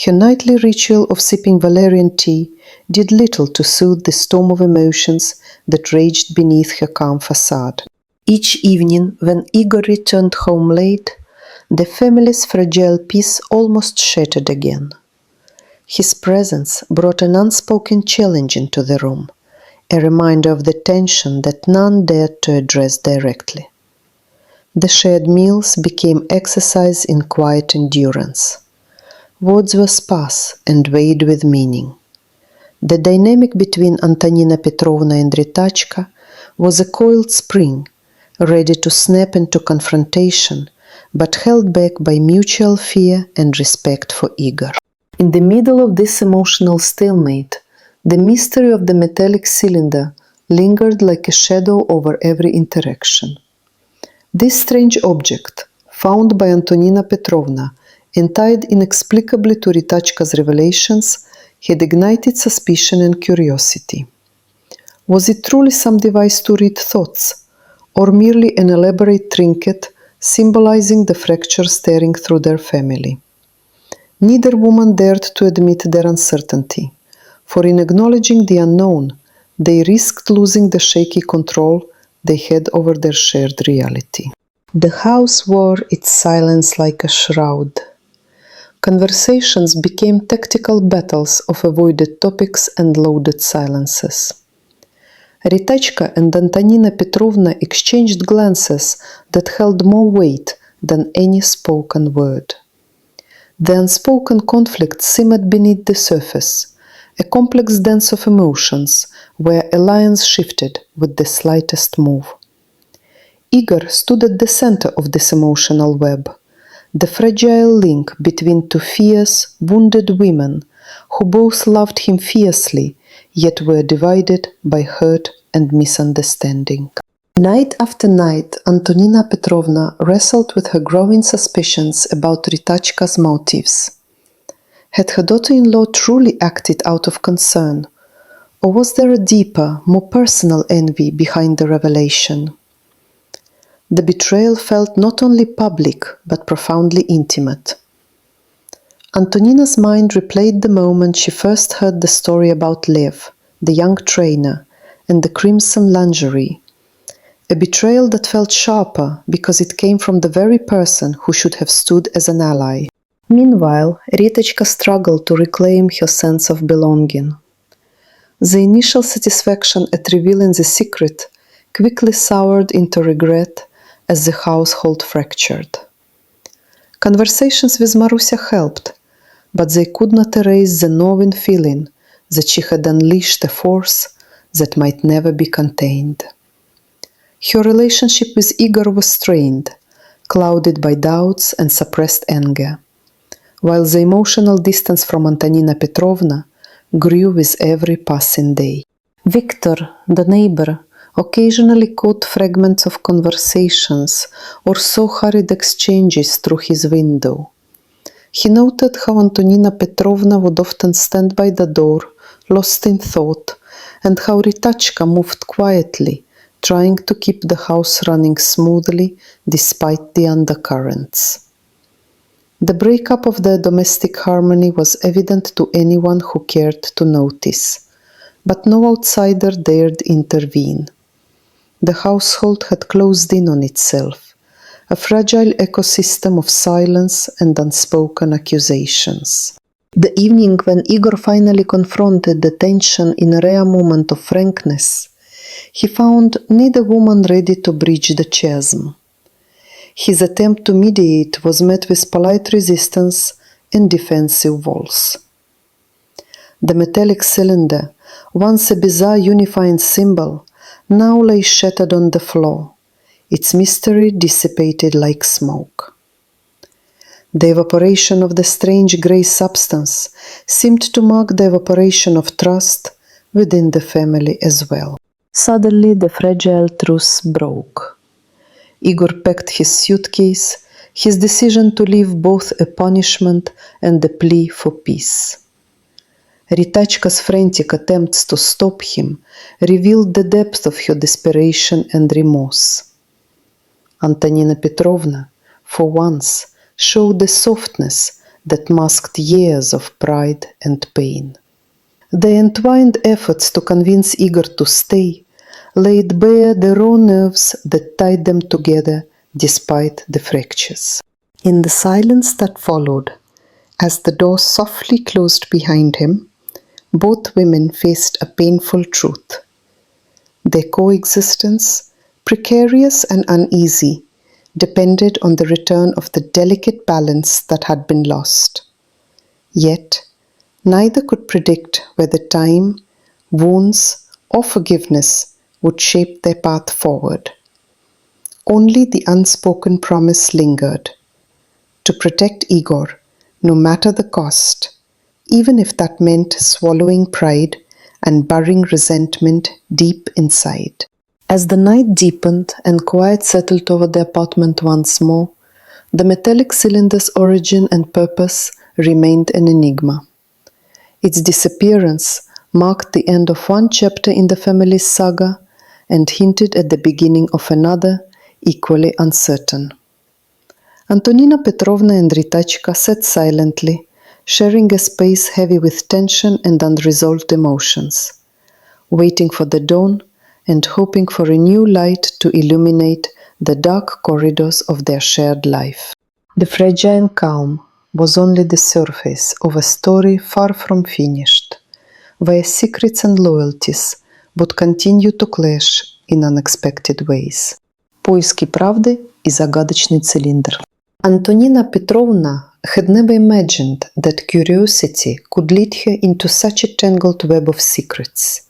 Her nightly ritual of sipping valerian tea did little to soothe the storm of emotions that raged beneath her calm facade. Each evening, when Igor returned home late, the family's fragile peace almost shattered again. His presence brought an unspoken challenge into the room, a reminder of the tension that none dared to address directly. The shared meals became exercise in quiet endurance. Words were sparse and weighed with meaning. The dynamic between Antonina Petrovna and Ritachka was a coiled spring, ready to snap into confrontation, but held back by mutual fear and respect for Igor. In the middle of this emotional stalemate, the mystery of the metallic cylinder lingered like a shadow over every interaction. This strange object, found by Antonina Petrovna and tied inexplicably to Ritachka's revelations, had ignited suspicion and curiosity. Was it truly some device to read thoughts, or merely an elaborate trinket symbolizing the fracture staring through their family? Neither woman dared to admit their uncertainty, for in acknowledging the unknown, They risked losing the shaky control they had over their shared reality. The house wore its silence like a shroud. Conversations became tactical battles of avoided topics and loaded silences. Ritachka and Antonina Petrovna exchanged glances that held more weight than any spoken word. The unspoken conflict simmered beneath the surface, a complex dance of emotions where alliance shifted with the slightest move. Igor stood at the center of this emotional web, the fragile link between two fierce, wounded women who both loved him fiercely, yet were divided by hurt and misunderstanding. Night after night, Antonina Petrovna wrestled with her growing suspicions about Ritachka's motives. Had her daughter-in-law truly acted out of concern, or was there a deeper, more personal envy behind the revelation? The betrayal felt not only public, but profoundly intimate. Antonina's mind replayed the moment she first heard the story about Lev, the young trainer, and the crimson lingerie. A betrayal that felt sharper because it came from the very person who should have stood as an ally. Meanwhile, Ritachka struggled to reclaim her sense of belonging. The initial satisfaction at revealing the secret quickly soured into regret as the household fractured. Conversations with Marusia helped, but they could not erase the gnawing feeling that she had unleashed a force that might never be contained. Her relationship with Igor was strained, clouded by doubts and suppressed anger, while the emotional distance from Antonina Petrovna grew with every passing day. Victor, the neighbor, occasionally caught fragments of conversations or saw hurried exchanges through his window. He noted how Antonina Petrovna would often stand by the door, lost in thought, and how Ritachka moved quietly, trying to keep the house running smoothly despite the undercurrents. The breakup of their domestic harmony was evident to anyone who cared to notice, but no outsider dared intervene. The household had closed in on itself, a fragile ecosystem of silence and unspoken accusations. The evening when Igor finally confronted the tension in a rare moment of frankness, he found neither woman ready to bridge the chasm. His attempt to mediate was met with polite resistance and defensive walls. The metallic cylinder, once a bizarre unifying symbol, now lay shattered on the floor, its mystery dissipated like smoke. The evaporation of the strange grey substance seemed to mark the evaporation of trust within the family as well. Suddenly the fragile truce broke. Igor packed his suitcase, his decision to leave both a punishment and a plea for peace. Ritachka's frantic attempts to stop him revealed the depth of her desperation and remorse. Antonina Petrovna, for once, showed a softness that masked years of pride and pain. The entwined efforts to convince Igor to stay laid bare the raw nerves that tied them together despite the fractures. In the silence that followed, as the door softly closed behind him, both women faced a painful truth. Their coexistence, precarious and uneasy, depended on the return of the delicate balance that had been lost. Yet, neither could predict whether time, wounds, or forgiveness would shape their path forward. Only the unspoken promise lingered, to protect Igor, no matter the cost, even if that meant swallowing pride and burying resentment deep inside. As the night deepened and quiet settled over the apartment once more, the metallic cylinder's origin and purpose remained an enigma. Its disappearance marked the end of one chapter in the family's saga and hinted at the beginning of another, equally uncertain. Antonina Petrovna and Ritachka sat silently, sharing a space heavy with tension and unresolved emotions, waiting for the dawn and hoping for a new light to illuminate the dark corridors of their shared life. The fragile calm was only the surface of a story far from finished, where secrets and loyalties would continue to clash in unexpected ways. Поиски правды и загадочный цилиндр. Antonina Petrovna had never imagined that curiosity could lead her into such a tangled web of secrets.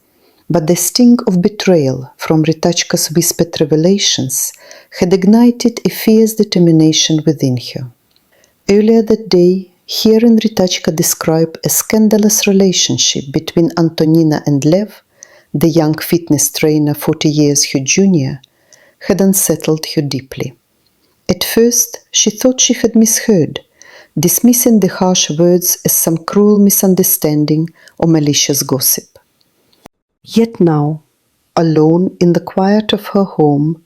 But the sting of betrayal from Ritachka's whispered revelations had ignited a fierce determination within her. Earlier that day, hearing Ritachka describe a scandalous relationship between Antonina and Lev, the young fitness trainer 40 years her junior, had unsettled her deeply. At first, she thought she had misheard, dismissing the harsh words as some cruel misunderstanding or malicious gossip. Yet now, alone in the quiet of her home,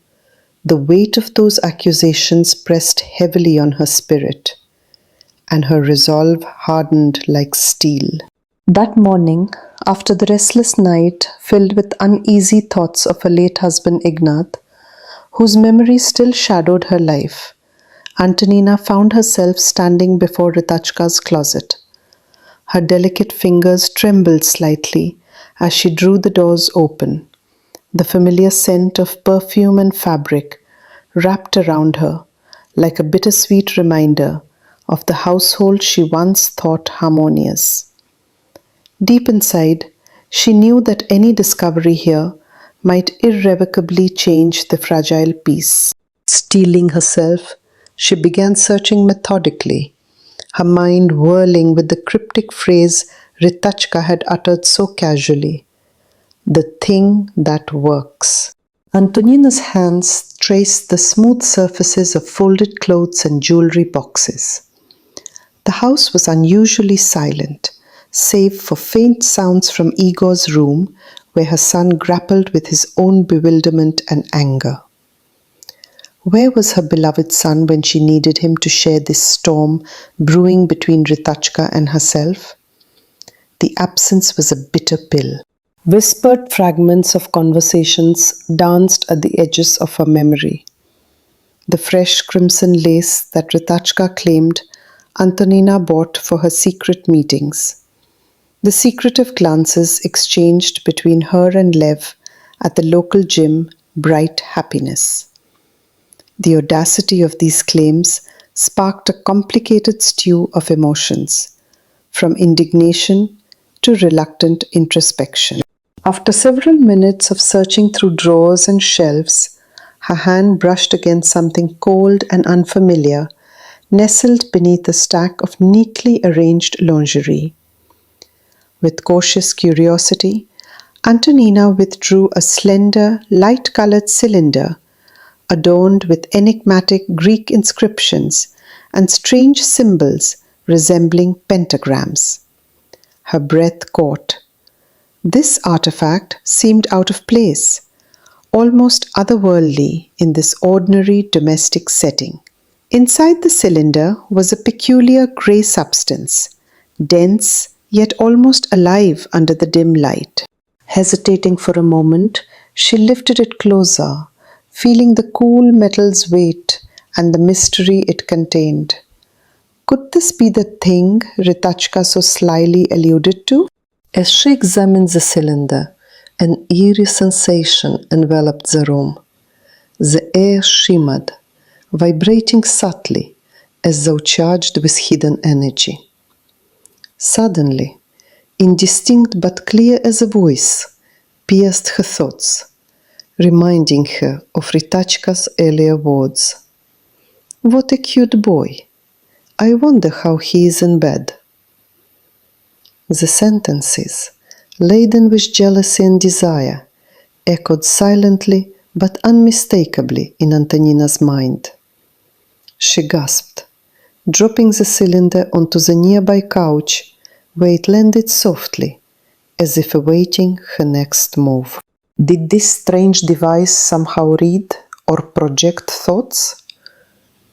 the weight of those accusations pressed heavily on her spirit, and her resolve hardened like steel. That morning, after the restless night filled with uneasy thoughts of her late husband Ignat, whose memory still shadowed her life, Antonina found herself standing before Ritachka's closet. Her delicate fingers trembled slightly as she drew the doors open. The familiar scent of perfume and fabric wrapped around her like a bittersweet reminder of the household she once thought harmonious. Deep inside, she knew that any discovery here might irrevocably change the fragile peace. Steeling herself, she began searching methodically, her mind whirling with the cryptic phrase Ritachka had uttered so casually, "the thing that works." Antonina's hands traced the smooth surfaces of folded clothes and jewelry boxes. The house was unusually silent, save for faint sounds from Igor's room, where her son grappled with his own bewilderment and anger. Where was her beloved son when she needed him to share this storm brewing between Ritachka and herself? The absence was a bitter pill. Whispered fragments of conversations danced at the edges of her memory. The fresh crimson lace that Ritachka claimed Antonina bought for her secret meetings. The secretive glances exchanged between her and Lev at the local gym, Bright Happiness. The audacity of these claims sparked a complicated stew of emotions, from indignation to reluctant introspection. After several minutes of searching through drawers and shelves, her hand brushed against something cold and unfamiliar, nestled beneath a stack of neatly arranged lingerie. With cautious curiosity, Antonina withdrew a slender, light-colored cylinder adorned with enigmatic Greek inscriptions and strange symbols resembling pentagrams. Her breath caught. This artifact seemed out of place, almost otherworldly in this ordinary domestic setting. Inside the cylinder was a peculiar grey substance, dense yet almost alive under the dim light. Hesitating for a moment, she lifted it closer, feeling the cool metal's weight and the mystery it contained. Could this be the thing Ritachka so slyly alluded to? As she examined the cylinder, an eerie sensation enveloped the room. The air shimmered, vibrating subtly, as though charged with hidden energy. Suddenly, indistinct but clear as a voice, pierced her thoughts, reminding her of Ritachka's earlier words. "What a cute boy! I wonder how he is in bed." The sentences, laden with jealousy and desire, echoed silently but unmistakably in Antonina's mind. She gasped, dropping the cylinder onto the nearby couch, where it landed softly, as if awaiting her next move. Did this strange device somehow read or project thoughts?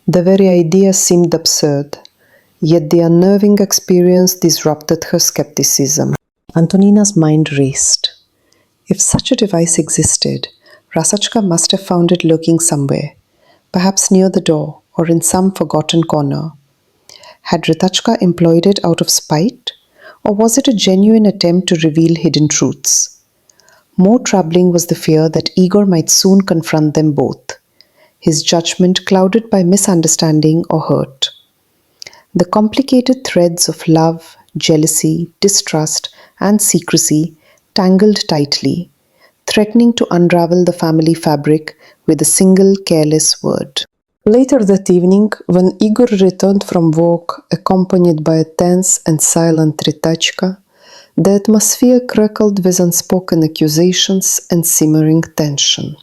The very idea seemed absurd, yet the unnerving experience disrupted her skepticism. Antonina's mind raced. If such a device existed, Rasachka must have found it lurking somewhere, perhaps near the door or in some forgotten corner. Had Ritachka employed it out of spite, or was it a genuine attempt to reveal hidden truths? More troubling was the fear that Igor might soon confront them both, his judgment clouded by misunderstanding or hurt. The complicated threads of love, jealousy, distrust, and secrecy tangled tightly, threatening to unravel the family fabric with a single careless word. Later that evening, when Igor returned from work, accompanied by a tense and silent Ritachka, the atmosphere crackled with unspoken accusations and simmering tension.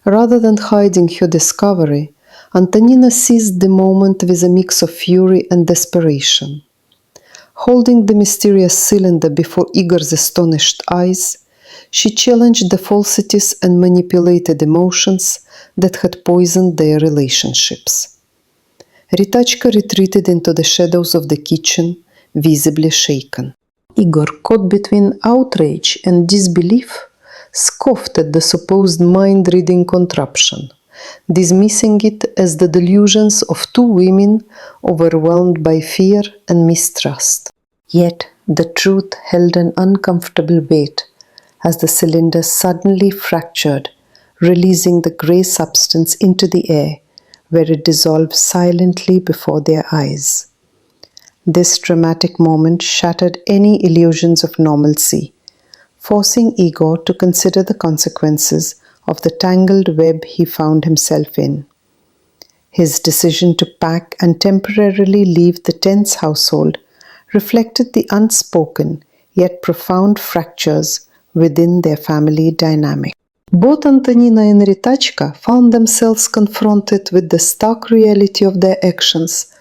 Rather than hiding her discovery, Antonina seized the moment with a mix of fury and desperation. Holding the mysterious cylinder before Igor's astonished eyes, she challenged the falsities and manipulated emotions that had poisoned their relationships. Ritachka retreated into the shadows of the kitchen, visibly shaken. Igor, caught between outrage and disbelief, scoffed at the supposed mind-reading contraption, dismissing it as the delusions of two women overwhelmed by fear and mistrust. Yet the truth held an uncomfortable weight as the cylinder suddenly fractured, releasing the grey substance into the air, where it dissolved silently before their eyes. This dramatic moment shattered any illusions of normalcy, forcing Igor to consider the consequences of the tangled web he found himself in. His decision to pack and temporarily leave the tense household reflected the unspoken yet profound fractures within their family dynamic. Both Antonina and Ritachka found themselves confronted with the stark reality of their actions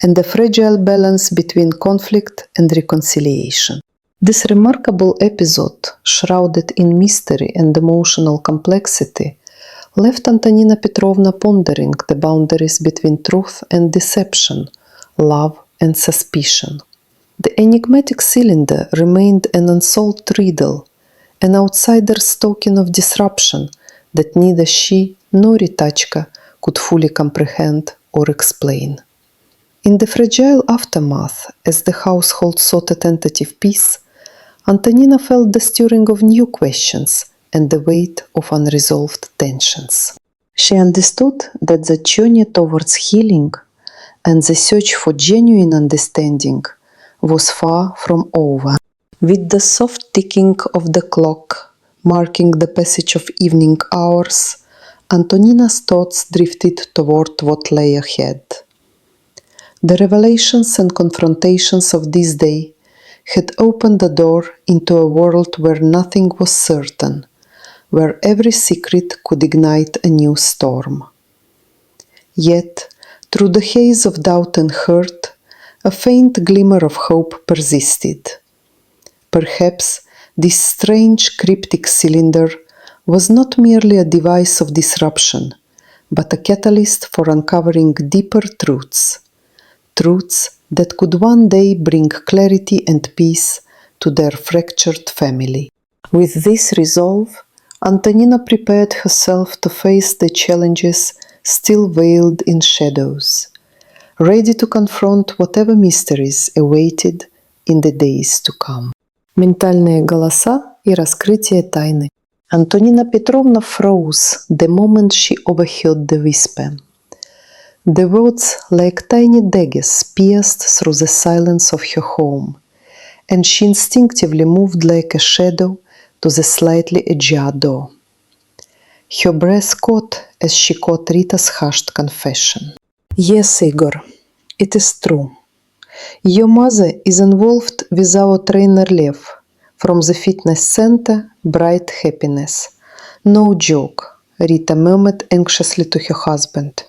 and the fragile balance between conflict and reconciliation. This remarkable episode, shrouded in mystery and emotional complexity, left Antonina Petrovna pondering the boundaries between truth and deception, love and suspicion. The enigmatic cylinder remained an unsolved riddle, an outsider's token of disruption that neither she nor Ritachka could fully comprehend or explain. In the fragile aftermath, as the household sought a tentative peace, Antonina felt the stirring of new questions and the weight of unresolved tensions. She understood that the journey towards healing and the search for genuine understanding was far from over. With the soft ticking of the clock marking the passage of evening hours, Antonina's thoughts drifted toward what lay ahead. The revelations and confrontations of this day had opened the door into a world where nothing was certain, where every secret could ignite a new storm. Yet, through the haze of doubt and hurt, a faint glimmer of hope persisted. Perhaps this strange cryptic cylinder was not merely a device of disruption, but a catalyst for uncovering deeper truths, truths that could one day bring clarity and peace to their fractured family. With this resolve, Antonina prepared herself to face the challenges still veiled in shadows, ready to confront whatever mysteries awaited in the days to come. Ментальные голоса и раскрытие тайны. Antonina Petrovna froze the moment she overheard the whisper. The words, like tiny daggers, pierced through the silence of her home, and she instinctively moved like a shadow to the slightly ajar door. Her breath caught as she caught Rita's hushed confession. Yes, Igor, it is true. Your mother is involved with our trainer Lev from the fitness center Bright Happiness. No joke, Rita murmured anxiously to her husband.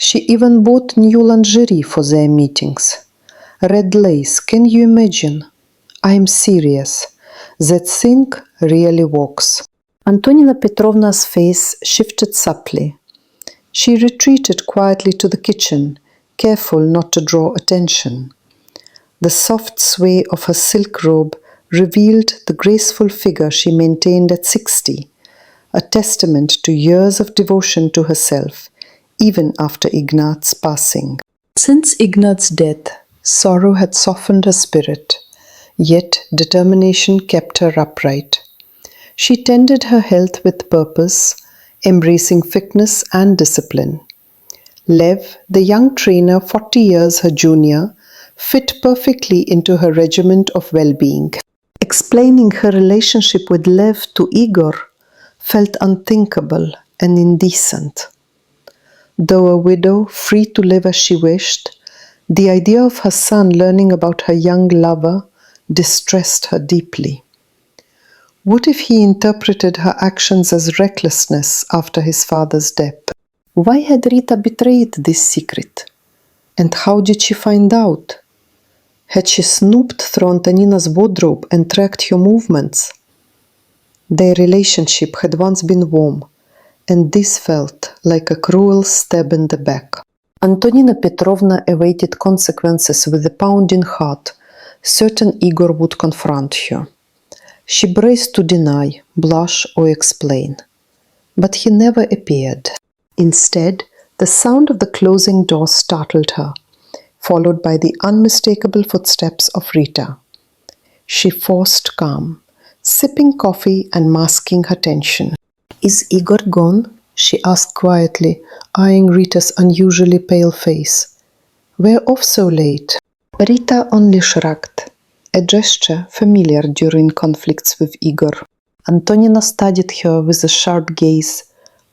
She even bought new lingerie for their meetings. Red lace, can you imagine? I'm serious. That thing really works. Antonina Petrovna's face shifted subtly. She retreated quietly to the kitchen, careful not to draw attention. The soft sway of her silk robe revealed the graceful figure she maintained at 60, a testament to years of devotion to herself, even after Ignaz's passing. Since Ignaz's death, sorrow had softened her spirit, yet determination kept her upright. She tended her health with purpose, embracing fitness and discipline. Lev, the young trainer 40 years her junior, fit perfectly into her regiment of well-being. Explaining her relationship with Lev to Igor felt unthinkable and indecent. Though a widow, free to live as she wished, the idea of her son learning about her young lover distressed her deeply. What if he interpreted her actions as recklessness after his father's death? Why had Rita betrayed this secret? And how did she find out? Had she snooped through Antonina's wardrobe and tracked her movements? Their relationship had once been warm, and this felt like a cruel stab in the back. Antonina Petrovna awaited consequences with a pounding heart, certain Igor would confront her. She braced to deny, blush, or explain. But he never appeared. Instead, the sound of the closing door startled her, followed by the unmistakable footsteps of Rita. She forced calm, sipping coffee and masking her tension. "Is Igor gone?" she asked quietly, eyeing Rita's unusually pale face. "We're off so late." Rita only shrugged, a gesture familiar during conflicts with Igor. Antonina studied her with a sharp gaze,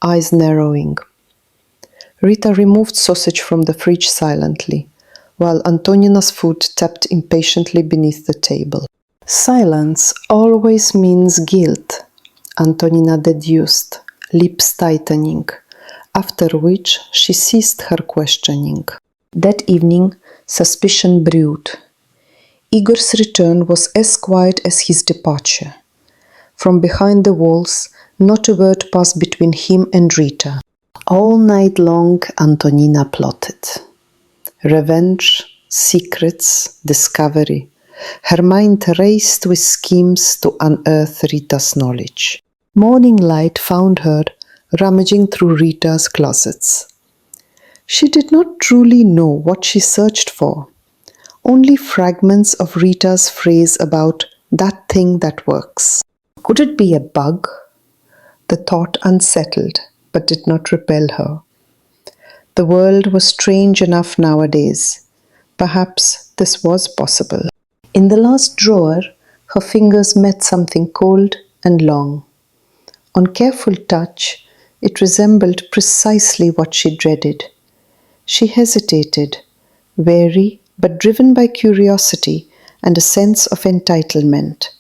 eyes narrowing. Rita removed sausage from the fridge silently, while Antonina's foot tapped impatiently beneath the table. "Silence always means guilt," Antonina deduced, lips tightening, after which she ceased her questioning. That evening, suspicion brewed. Igor's return was as quiet as his departure. From behind the walls, not a word passed between him and Rita. All night long, Antonina plotted. Revenge, secrets, discovery. Her mind raced with schemes to unearth Rita's knowledge. Morning light found her rummaging through Rita's closets. She did not truly know what she searched for, only fragments of Rita's phrase about that thing that works. Could it be a bug? The thought unsettled, but did not repel her. The world was strange enough nowadays. Perhaps this was possible. In the last drawer, her fingers met something cold and long. On careful touch, it resembled precisely what she dreaded. She hesitated, wary but driven by curiosity and a sense of entitlement.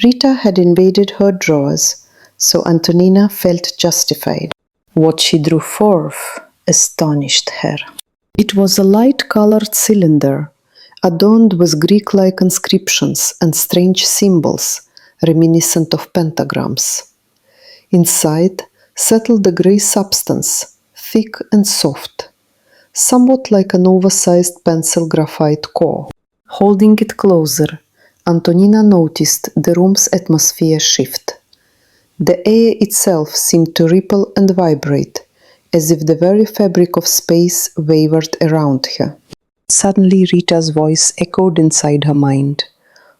Rita had invaded her drawers, so Antonina felt justified. What she drew forth astonished her. It was a light-colored cylinder, adorned with Greek-like inscriptions and strange symbols, reminiscent of pentagrams. Inside settled a grey substance, thick and soft, somewhat like an oversized pencil graphite core. Holding it closer, Antonina noticed the room's atmosphere shift. The air itself seemed to ripple and vibrate, as if the very fabric of space wavered around her. Suddenly Rita's voice echoed inside her mind,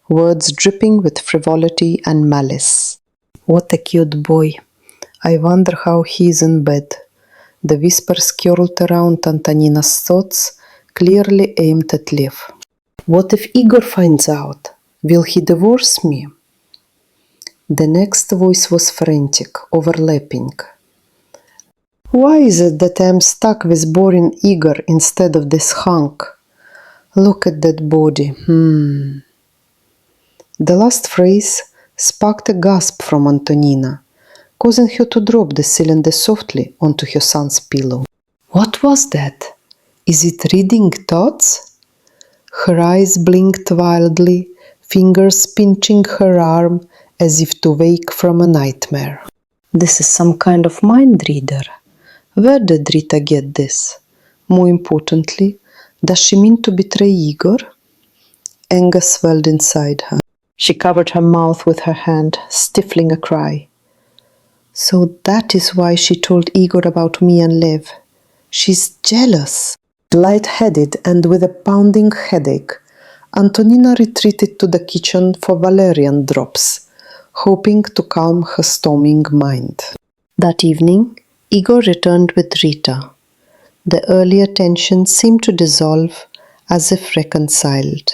words dripping with frivolity and malice. "What a cute boy. I wonder how he is in bed." The whispers curled around Antonina's thoughts, clearly aimed at Lev. "What if Igor finds out? Will he divorce me?" The next voice was frantic, overlapping. "Why is it that I am stuck with boring Igor instead of this hunk? Look at that body. The last phrase sparked a gasp from Antonina, causing her to drop the cylinder softly onto her son's pillow. What was that? Is it reading thoughts? Her eyes blinked wildly, fingers pinching her arm as if to wake from a nightmare. This is some kind of mind reader. Where did Rita get this? More importantly, does she mean to betray Igor? Anger swelled inside her. She covered her mouth with her hand, stifling a cry. So that is why she told Igor about me and Lev. She's jealous. Light-headed and with a pounding headache, Antonina retreated to the kitchen for valerian drops, hoping to calm her storming mind. That evening, Igor returned with Rita. The earlier tension seemed to dissolve, as if reconciled.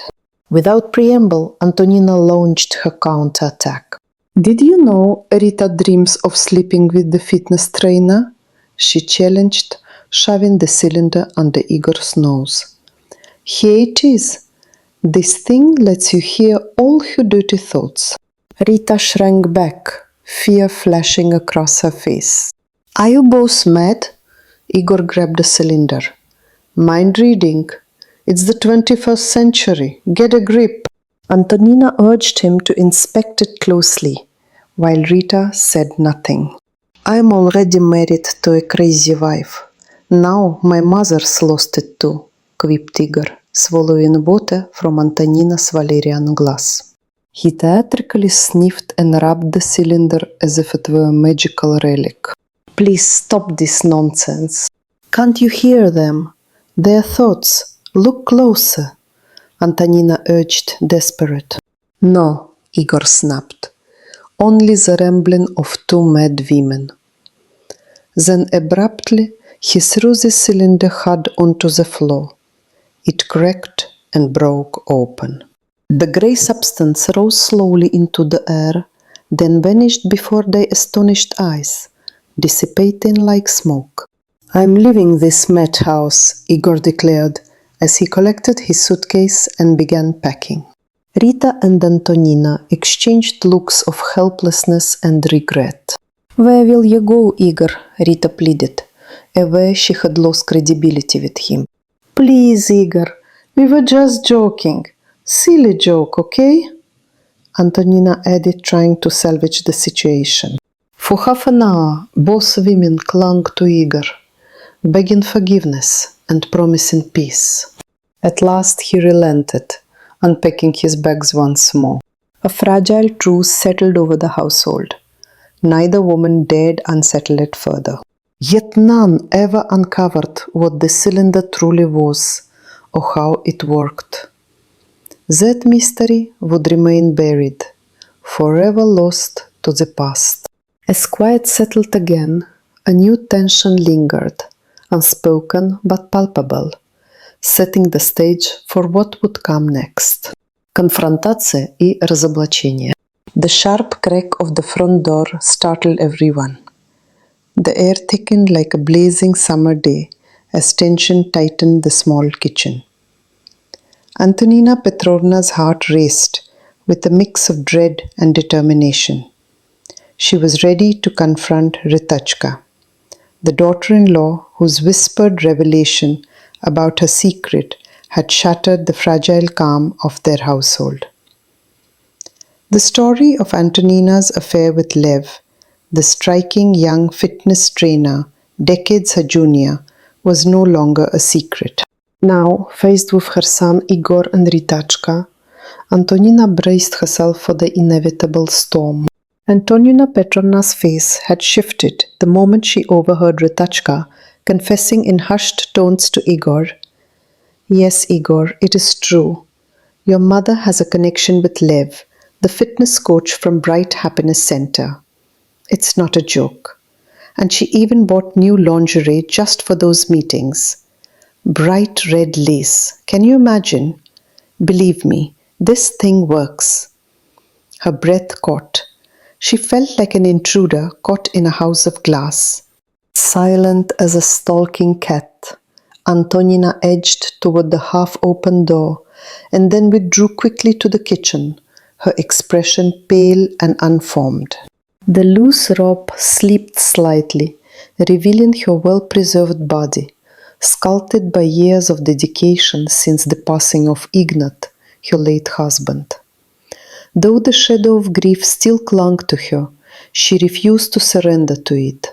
Without preamble, Antonina launched her counterattack. Did you know Rita dreams of sleeping with the fitness trainer? She challenged, shoving the cylinder under Igor's nose. Here it is. This thing lets you hear all her dirty thoughts. Rita shrank back, fear flashing across her face. Are you both mad? Igor grabbed the cylinder. Mind reading. It's the 21st century. Get a grip. Antonina urged him to inspect it closely, while Rita said nothing. I'm already married to a crazy wife. Now my mother's lost it too, quipped Igor, swallowing water from Antonina's valerian glass. He theatrically sniffed and rubbed the cylinder as if it were a magical relic. Please stop this nonsense. Can't you hear them? Their thoughts. Look closer, Antonina urged, desperate. No, Igor snapped. Only the rambling of two mad women. Then abruptly he threw the cylinder hard onto the floor. It cracked and broke open. The grey substance rose slowly into the air, then vanished before their astonished eyes, dissipating like smoke. I'm leaving this madhouse, Igor declared, as he collected his suitcase and began packing. Rita and Antonina exchanged looks of helplessness and regret. Where will you go, Igor? Rita pleaded, aware she had lost credibility with him. Please, Igor, we were just joking. Silly joke, okay? Antonina added, trying to salvage the situation. For half an hour, both women clung to Igor, begging forgiveness and promising peace. At last he relented, unpacking his bags once more. A fragile truce settled over the household. Neither woman dared unsettle it further. Yet none ever uncovered what the cylinder truly was, or how it worked. That mystery would remain buried, forever lost to the past. As quiet settled again, a new tension lingered, unspoken but palpable, setting the stage for what would come next. Конфронтация и разоблачение. The sharp crack of the front door startled everyone. The air thickened like a blazing summer day as tension tightened the small kitchen. Antonina Petrovna's heart raced with a mix of dread and determination. She was ready to confront Ritachka, the daughter-in-law whose whispered revelation about her secret had shattered the fragile calm of their household. The story of Antonina's affair with Lev, the striking young fitness trainer, decades her junior, was no longer a secret. Now, faced with her son Igor and Ritachka, Antonina braced herself for the inevitable storm. Antonina Petrovna's face had shifted the moment she overheard Ritachka confessing in hushed tones to Igor, "Yes, Igor, it is true. Your mother has a connection with Lev, the fitness coach from Bright Happiness Center. It's not a joke. And she even bought new lingerie just for those meetings. Bright red lace. Can you imagine? Believe me, this thing works." Her breath caught. She felt like an intruder caught in a house of glass. Silent as a stalking cat, Antonina edged toward the half-open door and then withdrew quickly to the kitchen, her expression pale and unformed. The loose robe slipped slightly, revealing her well-preserved body, sculpted by years of dedication since the passing of Ignat, her late husband. Though the shadow of grief still clung to her, she refused to surrender to it.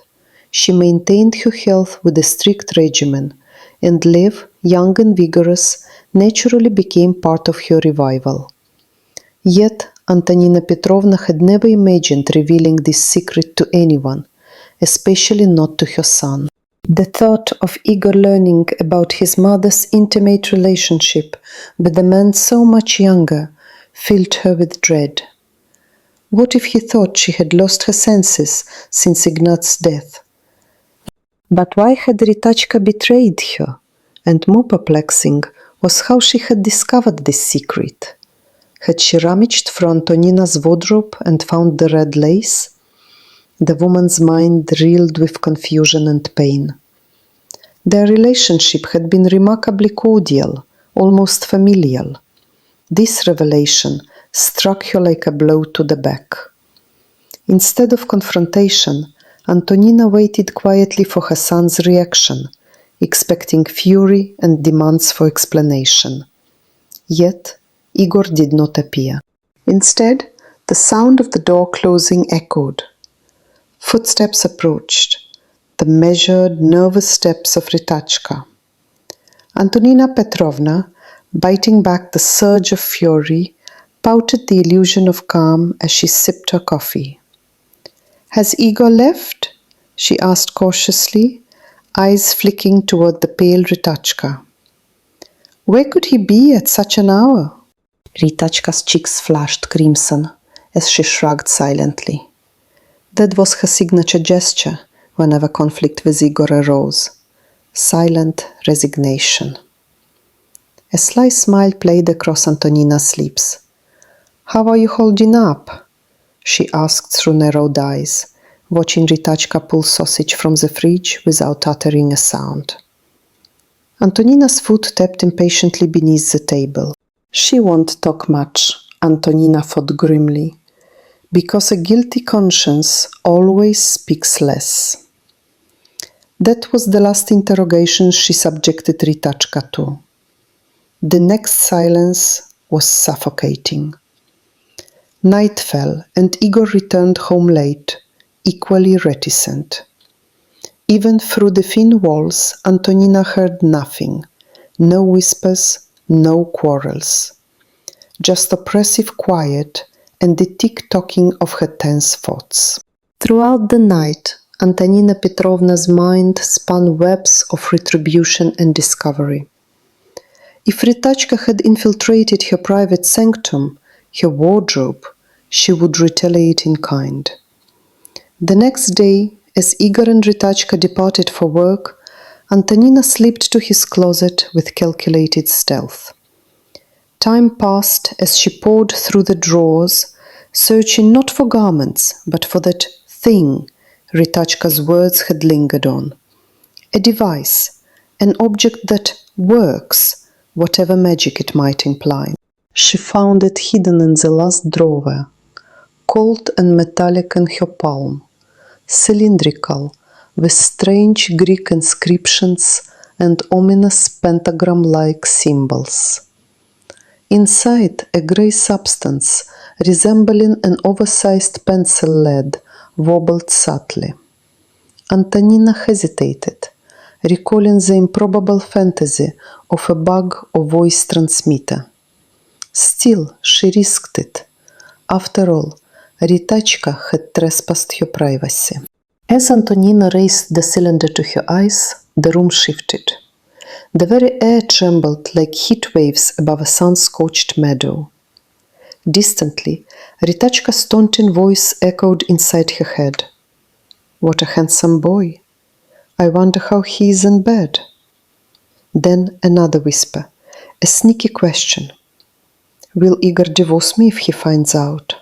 She maintained her health with a strict regimen, and Lev, young and vigorous, naturally became part of her revival. Yet Antonina Petrovna had never imagined revealing this secret to anyone, especially not to her son. The thought of Igor learning about his mother's intimate relationship with a man so much younger filled her with dread. What if he thought she had lost her senses since Ignat's death? But why had Ritachka betrayed her? And more perplexing was how she had discovered this secret. Had she rummaged through Antonina's wardrobe and found the red lace? The woman's mind reeled with confusion and pain. Their relationship had been remarkably cordial, almost familial. This revelation struck her like a blow to the back. Instead of confrontation, Antonina waited quietly for her son's reaction, expecting fury and demands for explanation. Yet, Igor did not appear. Instead, the sound of the door closing echoed. Footsteps approached, the measured, nervous steps of Ritachka. Antonina Petrovna, biting back the surge of fury, pouted the illusion of calm as she sipped her coffee. "Has Igor left?" she asked cautiously, eyes flicking toward the pale Ritachka. "Where could he be at such an hour?" Ritachka's cheeks flushed crimson as she shrugged silently. That was her signature gesture whenever conflict with Igor arose. Silent resignation. A sly smile played across Antonina's lips. "How are you holding up?" she asked through narrowed eyes, watching Ritachka pull sausage from the fridge without uttering a sound. Antonina's foot tapped impatiently beneath the table. She won't talk much, Antonina thought grimly, because a guilty conscience always speaks less. That was the last interrogation she subjected Ritachka to. The next silence was suffocating. Night fell, and Igor returned home late, equally reticent. Even through the thin walls, Antonina heard nothing. No whispers, no quarrels. Just oppressive quiet and the tick-tocking of her tense thoughts. Throughout the night, Antonina Petrovna's mind spun webs of retribution and discovery. If Ritachka had infiltrated her private sanctum, her wardrobe, she would retaliate in kind. The next day, as Igor and Ritachka departed for work, Antonina slipped to his closet with calculated stealth. Time passed as she poured through the drawers, searching not for garments, but for that thing Ritachka's words had lingered on. A device, an object that works, whatever magic it might imply. She found it hidden in the last drawer, cold and metallic in her palm, cylindrical, with strange Greek inscriptions and ominous pentagram-like symbols. Inside, a grey substance, resembling an oversized pencil lead, wobbled subtly. Antonina hesitated, recalling the improbable fantasy of a bug or voice transmitter. Still, she risked it. After all, Ritachka had trespassed her privacy. As Antonina raised the cylinder to her eyes, the room shifted. The very air trembled like heat waves above a sun-scorched meadow. Distantly, Ritachka's taunting voice echoed inside her head. "What a handsome boy! I wonder how he is in bed." Then another whisper, a sneaky question. "Will Igor divorce me if he finds out?"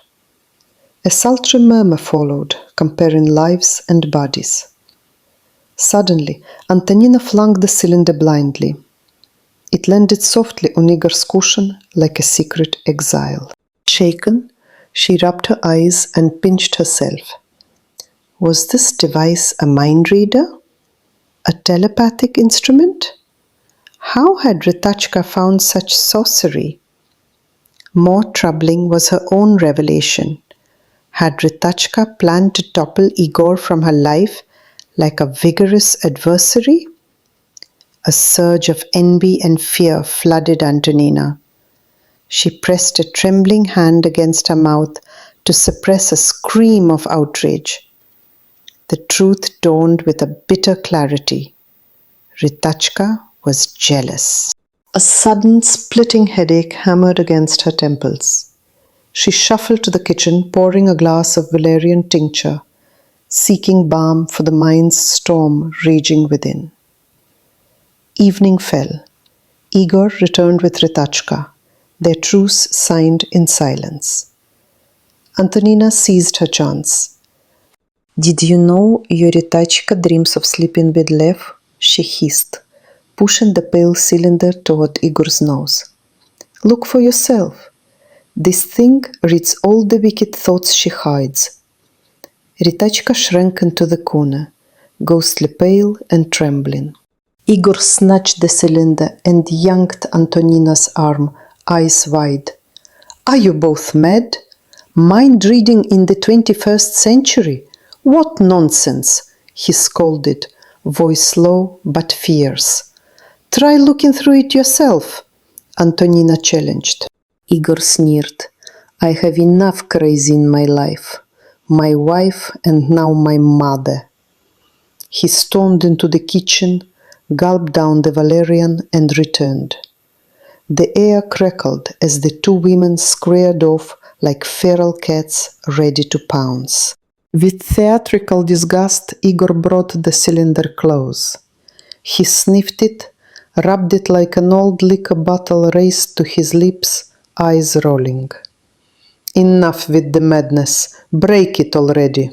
A sultry murmur followed, comparing lives and bodies. Suddenly, Antonina flung the cylinder blindly. It landed softly on Igor's cushion like a secret exile. Shaken, she rubbed her eyes and pinched herself. Was this device a mind reader? A telepathic instrument? How had Ritachka found such sorcery? More troubling was her own revelation. Had Ritachka planned to topple Igor from her life like a vigorous adversary? A surge of envy and fear flooded Antonina. She pressed a trembling hand against her mouth to suppress a scream of outrage. The truth dawned with a bitter clarity. Ritachka was jealous. A sudden splitting headache hammered against her temples. She shuffled to the kitchen, pouring a glass of valerian tincture, seeking balm for the mind's storm raging within. Evening fell. Igor returned with Ritachka, their truce signed in silence. Antonina seized her chance. "Did you know your Ritachka dreams of sleeping with Lev?" she hissed, pushing the pale cylinder toward Igor's nose. "Look for yourself. This thing reads all the wicked thoughts she hides." Ritachka shrank into the corner, ghostly pale and trembling. Igor snatched the cylinder and yanked Antonina's arm, eyes wide. "Are you both mad? Mind reading in the 21st century? What nonsense!" he scolded, voice low but fierce. "Try looking through it yourself," Antonina challenged. Igor sneered. "I have enough crazy in my life. My wife and now my mother." He stormed into the kitchen, gulped down the valerian and returned. The air crackled as the two women squared off like feral cats ready to pounce. With theatrical disgust, Igor brought the cylinder close. He sniffed it, rubbed it like an old liquor bottle raised to his lips, eyes rolling. "Enough with the madness. Break it already."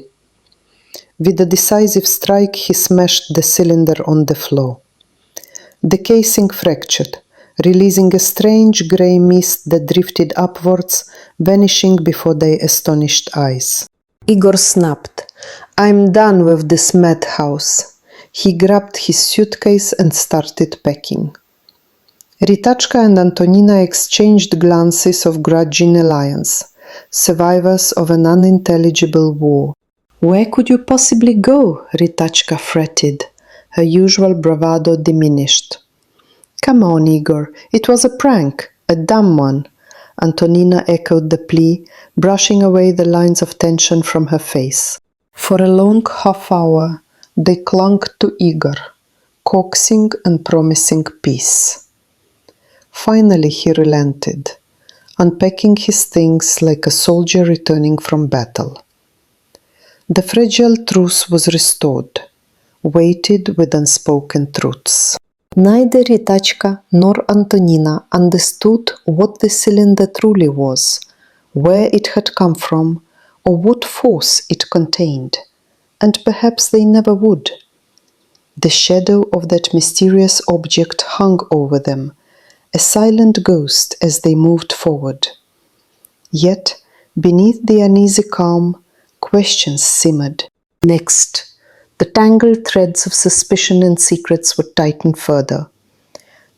With a decisive strike, he smashed the cylinder on the floor. The casing fractured, releasing a strange grey mist that drifted upwards, vanishing before their astonished eyes. Igor snapped. "I'm done with this madhouse." He grabbed his suitcase and started packing. Ritachka and Antonina exchanged glances of grudging alliance, survivors of an unintelligible war. "Where could you possibly go?" Ritachka fretted, her usual bravado diminished. "Come on, Igor, it was a prank, a dumb one," Antonina echoed the plea, brushing away the lines of tension from her face. For a long half-hour, they clung to Igor, coaxing and promising peace. Finally he relented, unpacking his things like a soldier returning from battle. The fragile truce was restored, weighted with unspoken truths. Neither Ritachka nor Antonina understood what the cylinder truly was, where it had come from, or what force it contained, and perhaps they never would. The shadow of that mysterious object hung over them, a silent ghost as they moved forward. Yet, beneath the uneasy calm, questions simmered. Next, the tangled threads of suspicion and secrets would tighten further.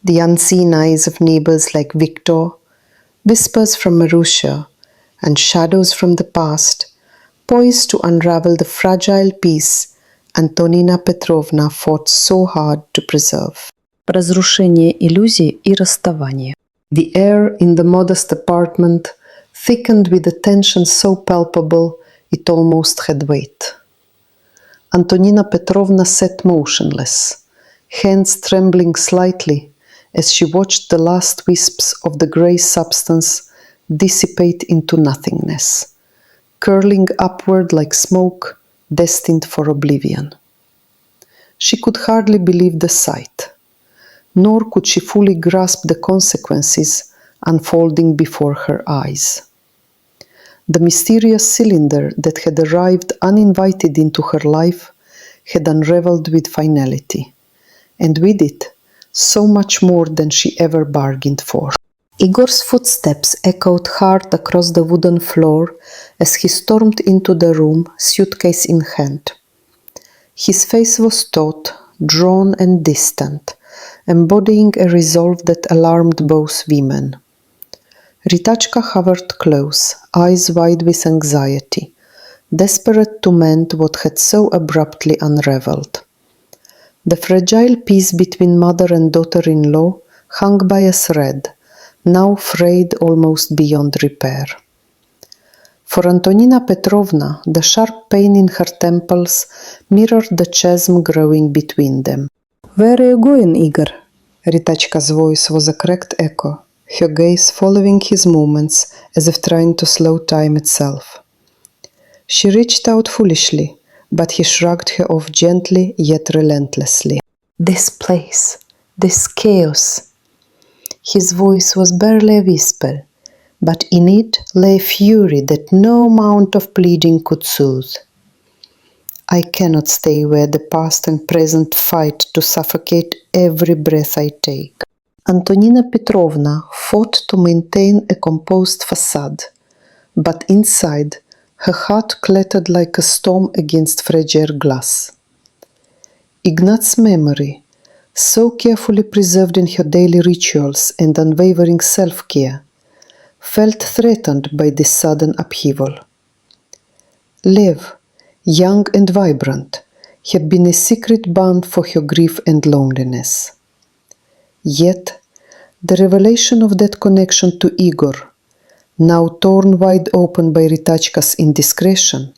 The unseen eyes of neighbors like Victor, whispers from Marusha, and shadows from the past, poised to unravel the fragile peace Antonina Petrovna fought so hard to preserve. Разрушение иллюзий и расставание. The air in the modest apartment thickened with a tension so palpable it almost had weight. Antonina Petrovna sat motionless, hands trembling slightly as she watched the last wisps of the grey substance dissipate into nothingness, curling upward like smoke destined for oblivion. She could hardly believe the sight, nor could she fully grasp the consequences unfolding before her eyes. The mysterious cylinder that had arrived uninvited into her life had unraveled with finality, and with it, so much more than she ever bargained for. Igor's footsteps echoed hard across the wooden floor as he stormed into the room, suitcase in hand. His face was taut, drawn and distant, embodying a resolve that alarmed both women. Ritachka hovered close, eyes wide with anxiety, desperate to mend what had so abruptly unraveled. The fragile peace between mother and daughter-in-law hung by a thread, now frayed almost beyond repair. For Antonina Petrovna, the sharp pain in her temples mirrored the chasm growing between them. "Where are you going, Igor?" Ritachka's voice was a cracked echo, her gaze following his movements as if trying to slow time itself. She reached out foolishly, but he shrugged her off gently yet relentlessly. "This place, this chaos." His voice was barely a whisper, but in it lay fury that no amount of pleading could soothe. "I cannot stay where the past and present fight to suffocate every breath I take." Antonina Petrovna fought to maintain a composed facade, but inside, her heart clattered like a storm against fragile glass. Ignat's memory, so carefully preserved in her daily rituals and unwavering self-care, felt threatened by this sudden upheaval. Lev, young and vibrant, had been a secret bound for her grief and loneliness. Yet, the revelation of that connection to Igor, now torn wide open by Ritachka's indiscretion,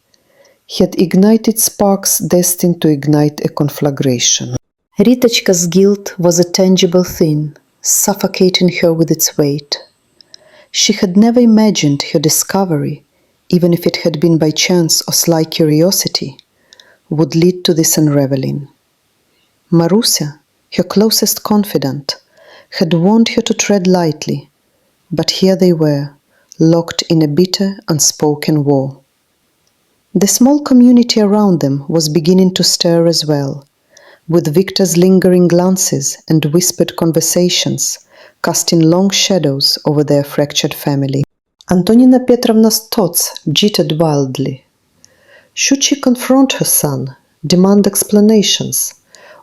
had ignited sparks destined to ignite a conflagration. Ritachka's guilt was a tangible thing, suffocating her with its weight. She had never imagined her discovery, even if it had been by chance or sly curiosity, would lead to this unraveling. Marusia, her closest confidant, had warned her to tread lightly, but here they were, locked in a bitter, unspoken war. The small community around them was beginning to stir as well, with Victor's lingering glances and whispered conversations casting long shadows over their fractured family. Antonina Petrovna's thoughts jittered wildly. Should she confront her son, demand explanations,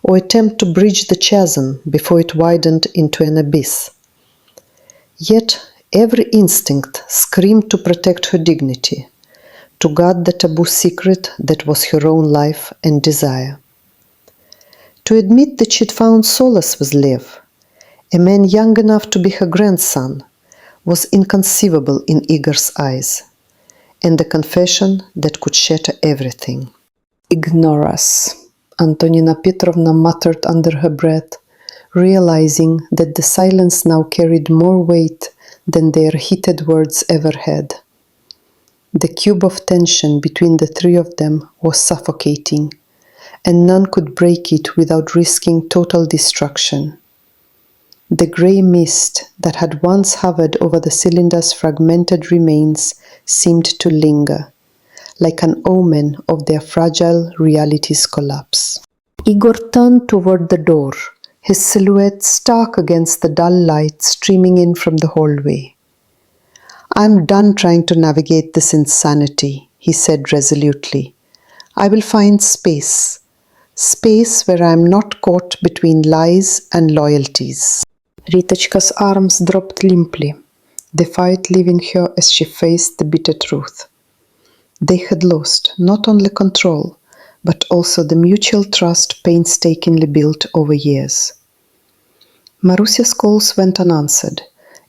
or attempt to bridge the chasm before it widened into an abyss? Yet every instinct screamed to protect her dignity, to guard the taboo secret that was her own life and desire. To admit that she'd found solace with Lev, a man young enough to be her grandson, was inconceivable in Igor's eyes, and a confession that could shatter everything. "Ignore us," Antonina Petrovna muttered under her breath, realizing that the silence now carried more weight than their heated words ever had. The cube of tension between the three of them was suffocating, and none could break it without risking total destruction. The grey mist that had once hovered over the cylinder's fragmented remains seemed to linger, like an omen of their fragile reality's collapse. Igor turned toward the door, his silhouette stark against the dull light streaming in from the hallway. "I'm done trying to navigate this insanity," he said resolutely. "I will find space. Space where I am not caught between lies and loyalties." Ritachka's arms dropped limply, the fight leaving her as she faced the bitter truth. They had lost not only control, but also the mutual trust painstakingly built over years. Marusia's calls went unanswered,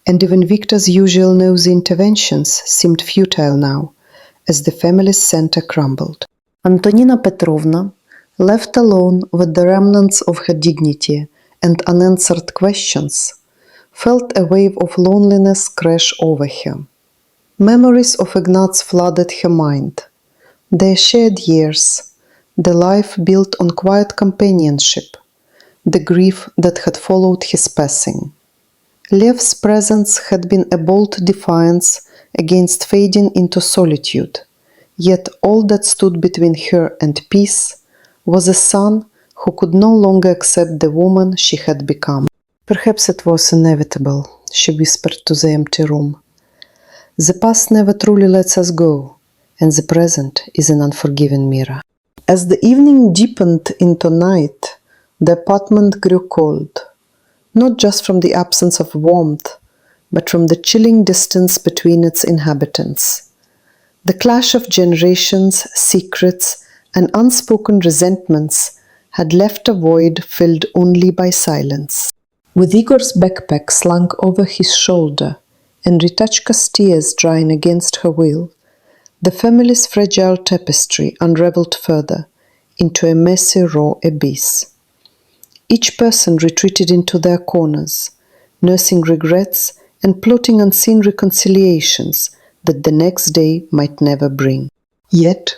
and even Victor's usual nosy interventions seemed futile now, as the family's center crumbled. Antonina Petrovna, left alone with the remnants of her dignity and unanswered questions, felt a wave of loneliness crash over her. Memories of Ignatz flooded her mind. Their shared years, the life built on quiet companionship, the grief that had followed his passing. Lev's presence had been a bold defiance against fading into solitude, yet all that stood between her and peace was a son who could no longer accept the woman she had become. "Perhaps it was inevitable," she whispered to the empty room. "The past never truly lets us go, and the present is an unforgiving mirror." As the evening deepened into night, the apartment grew cold, not just from the absence of warmth, but from the chilling distance between its inhabitants. The clash of generations, secrets, and unspoken resentments had left a void filled only by silence. With Igor's backpack slung over his shoulder and Ritachka's tears drying against her will, the family's fragile tapestry unraveled further into a messy raw abyss. Each person retreated into their corners, nursing regrets and plotting unseen reconciliations that the next day might never bring. Yet,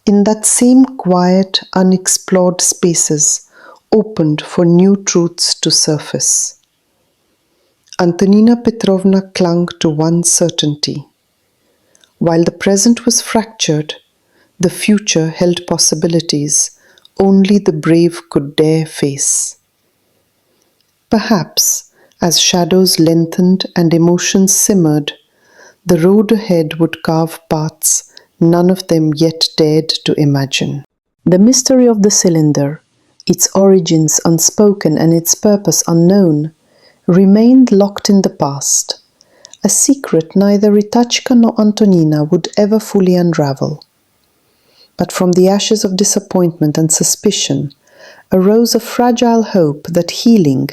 in that same quiet, unexplored spaces opened for new truths to surface. Antonina Petrovna clung to one certainty. While the present was fractured, the future held possibilities only the brave could dare face. Perhaps, as shadows lengthened and emotions simmered, the road ahead would carve paths none of them yet dared to imagine. The mystery of the cylinder, its origins unspoken and its purpose unknown, remained locked in the past, a secret neither Ritachka nor Antonina would ever fully unravel. But from the ashes of disappointment and suspicion arose a fragile hope that healing,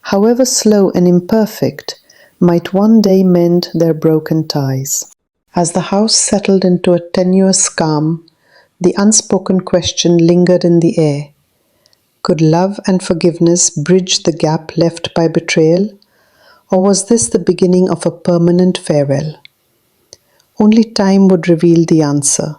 however slow and imperfect, might one day mend their broken ties. As the house settled into a tenuous calm, the unspoken question lingered in the air. Could love and forgiveness bridge the gap left by betrayal, or was this the beginning of a permanent farewell? Only time would reveal the answer,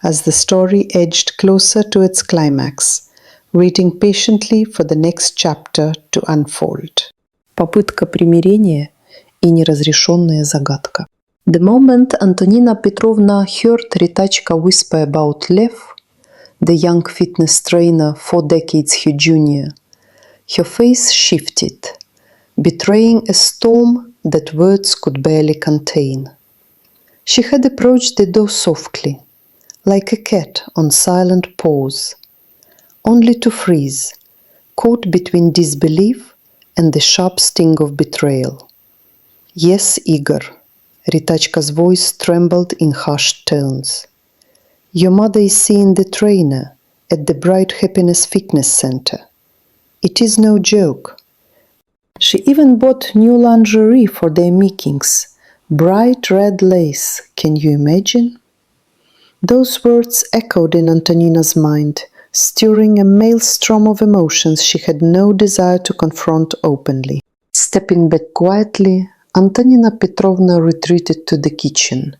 as the story edged closer to its climax, waiting patiently for the next chapter to unfold. Попытка примирения и неразрешенная загадка. The moment Antonina Petrovna heard Ritachka whisper about Lev, the young fitness trainer 4 decades her junior, her face shifted, betraying a storm that words could barely contain. She had approached the door softly, like a cat on silent pause, only to freeze, caught between disbelief and the sharp sting of betrayal. Yes, Igor, Ritachka's voice trembled in hushed tones. Your mother is seeing the trainer at the Bright Happiness Fitness Center. It is no joke. She even bought new lingerie for their meetings, bright red lace, can you imagine? Those words echoed in Antonina's mind, stirring a maelstrom of emotions she had no desire to confront openly. Stepping back quietly, Antonina Petrovna retreated to the kitchen,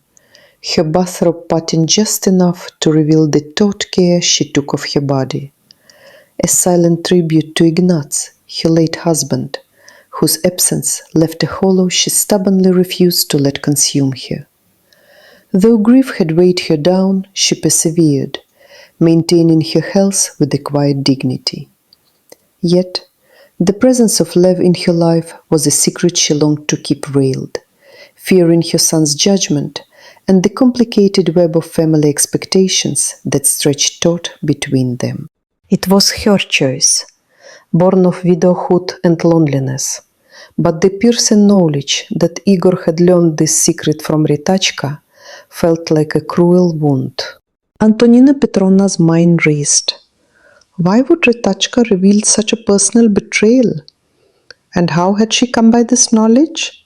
her bathrobe parting just enough to reveal the taut care she took of her body. A silent tribute to Ignaz, her late husband, whose absence left a hollow she stubbornly refused to let consume her. Though grief had weighed her down, she persevered, maintaining her health with a quiet dignity. Yet, the presence of Lev in her life was a secret she longed to keep veiled, fearing her son's judgment and the complicated web of family expectations that stretched taut between them. It was her choice, born of widowhood and loneliness, but the piercing knowledge that Igor had learned this secret from Ritachka felt like a cruel wound. Antonina Petrovna's mind raced. Why would Ritachka reveal such a personal betrayal? And how had she come by this knowledge?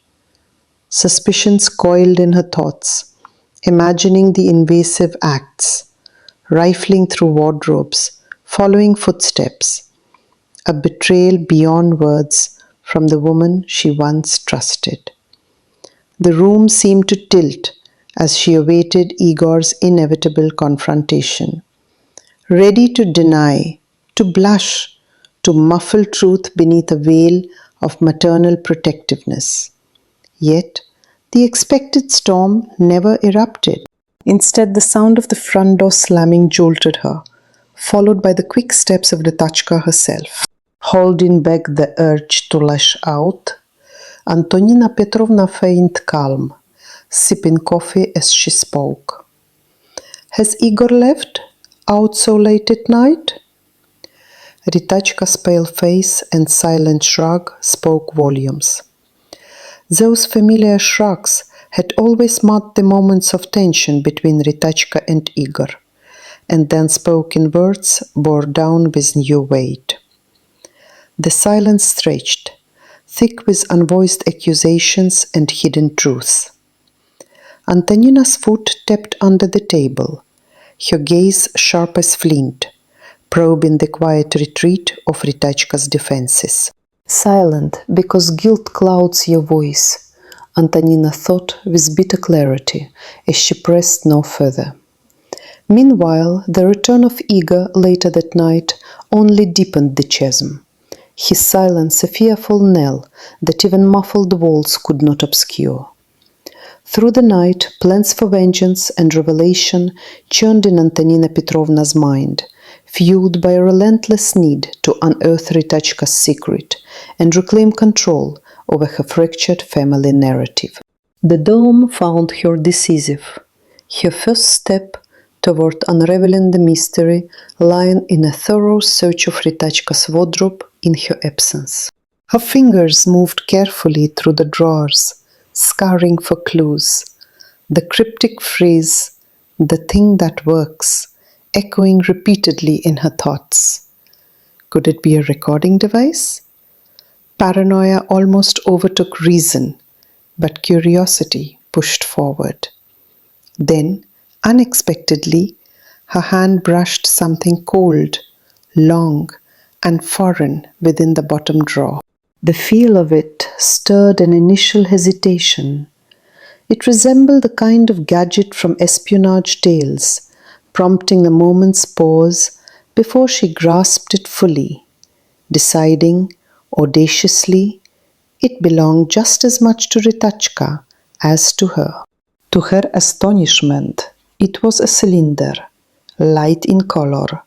Suspicions coiled in her thoughts, imagining the invasive acts, rifling through wardrobes, following footsteps, a betrayal beyond words from the woman she once trusted. The room seemed to tilt as she awaited Igor's inevitable confrontation, ready to deny, to blush, to muffle truth beneath a veil of maternal protectiveness. Yet, the expected storm never erupted. Instead, the sound of the front door slamming jolted her, followed by the quick steps of Ritachka herself. Holding back the urge to lash out, Antonina Petrovna feigned calm, sipping coffee as she spoke. Has Igor left? Out so late at night? Ritachka's pale face and silent shrug spoke volumes. Those familiar shrugs had always marked the moments of tension between Ritachka and Igor, and then spoken words bore down with new weight. The silence stretched, thick with unvoiced accusations and hidden truth. Antonina's foot tapped under the table, her gaze sharp as flint, probing the quiet retreat of Ritachka's defenses. Silent because guilt clouds your voice, Antonina thought with bitter clarity as she pressed no further. Meanwhile, the return of Igor later that night only deepened the chasm. His silence a fearful knell that even muffled walls could not obscure. Through the night, plans for vengeance and revelation churned in Antonina Petrovna's mind, fueled by a relentless need to unearth Ritachka's secret and reclaim control over her fractured family narrative. The dome found her decisive. Her first step toward unraveling the mystery lying in a thorough search of Ritachka's wardrobe in her absence. Her fingers moved carefully through the drawers, scouring for clues. The cryptic phrase, "the thing that works," echoing repeatedly in her thoughts. Could it be a recording device? Paranoia almost overtook reason, but curiosity pushed forward. Then, unexpectedly, her hand brushed something cold, long, and foreign within the bottom drawer. The feel of it stirred an initial hesitation. It resembled the kind of gadget from espionage tales, prompting a moment's pause before she grasped it fully, deciding, audaciously, it belonged just as much to Ritachka as to her. To her astonishment, it was a cylinder, light in color,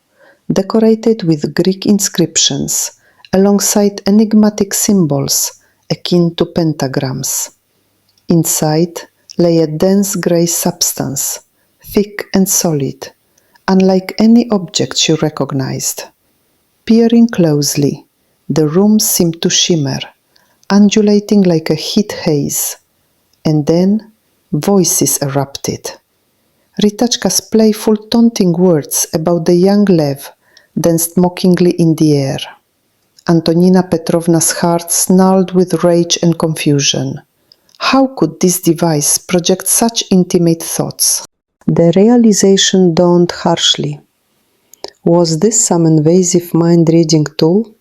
decorated with Greek inscriptions, alongside enigmatic symbols akin to pentagrams. Inside lay a dense grey substance, thick and solid, unlike any object she recognized. Peering closely, the room seemed to shimmer, undulating like a heat haze. And then voices erupted. Ritachka's playful, taunting words about the young Lev danced mockingly in the air. Antonina Petrovna's heart snarled with rage and confusion. How could this device project such intimate thoughts? The realization dawned harshly. Was this some invasive mind-reading tool?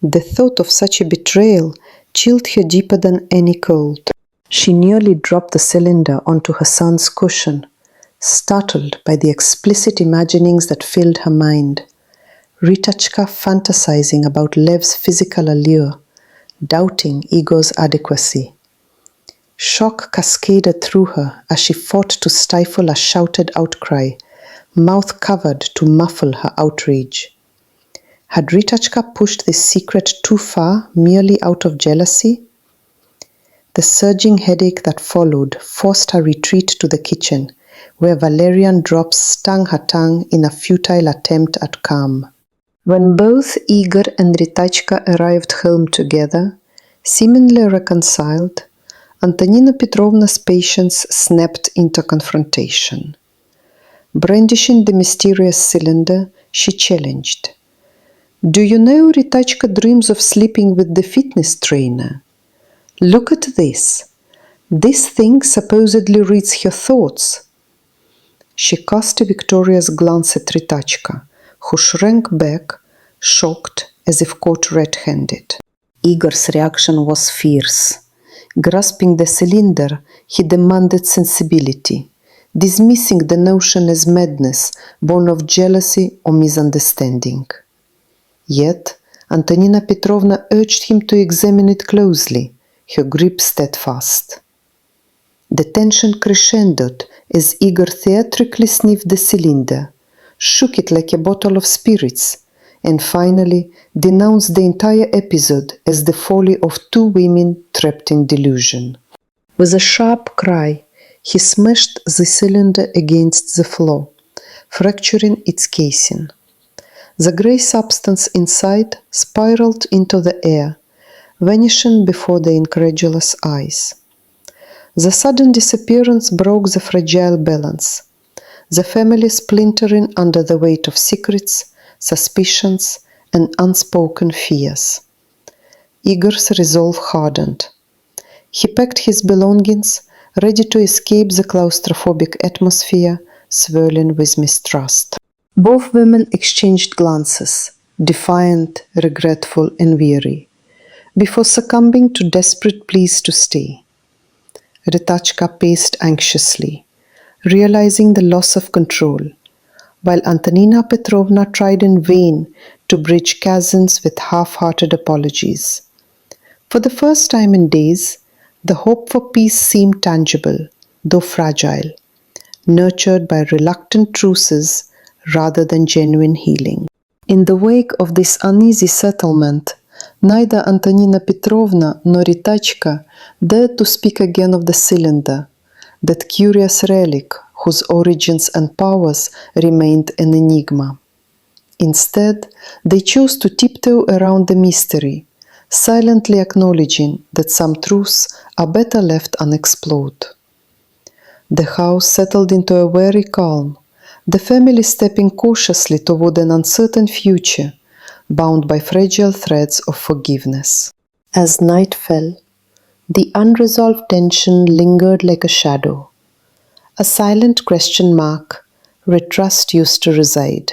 The thought of such a betrayal chilled her deeper than any cold. She nearly dropped the cylinder onto her son's cushion, startled by the explicit imaginings that filled her mind. Ritachka fantasizing about Lev's physical allure, doubting Igor's adequacy. Shock cascaded through her as she fought to stifle a shouted outcry, mouth covered to muffle her outrage. Had Ritachka pushed this secret too far merely out of jealousy? The surging headache that followed forced her retreat to the kitchen, where valerian drops stung her tongue in a futile attempt at calm. When both Igor and Ritachka arrived home together, seemingly reconciled, Antonina Petrovna's patience snapped into confrontation. Brandishing the mysterious cylinder, she challenged. "Do you know Ritachka dreams of sleeping with the fitness trainer? Look at this. This thing supposedly reads her thoughts." She cast a victorious glance at Ritachka, who shrank back, shocked as if caught red-handed. Igor's reaction was fierce. Grasping the cylinder, he demanded sensibility, dismissing the notion as madness born of jealousy or misunderstanding. Yet, Antonina Petrovna urged him to examine it closely, her grip steadfast. The tension crescendoed as Igor theatrically sniffed the cylinder, shook it like a bottle of spirits, and finally denounced the entire episode as the folly of two women trapped in delusion. With a sharp cry, he smashed the cylinder against the floor, fracturing its casing. The grey substance inside spiraled into the air, vanishing before the incredulous eyes. The sudden disappearance broke the fragile balance, the family splintering under the weight of secrets, suspicions, and unspoken fears. Igor's resolve hardened. He packed his belongings, ready to escape the claustrophobic atmosphere swirling with mistrust. Both women exchanged glances, defiant, regretful, and weary, before succumbing to desperate pleas to stay. Ritachka paced anxiously, realizing the loss of control, while Antonina Petrovna tried in vain to bridge chasms with half-hearted apologies. For the first time in days, the hope for peace seemed tangible, though fragile, nurtured by reluctant truces rather than genuine healing. In the wake of this uneasy settlement, neither Antonina Petrovna nor Ritachka dared to speak again of the cylinder, that curious relic whose origins and powers remained an enigma. Instead, they chose to tiptoe around the mystery, silently acknowledging that some truths are better left unexplored. The house settled into a weary calm, the family stepping cautiously toward an uncertain future, bound by fragile threads of forgiveness. As night fell, the unresolved tension lingered like a shadow, a silent question mark where trust used to reside.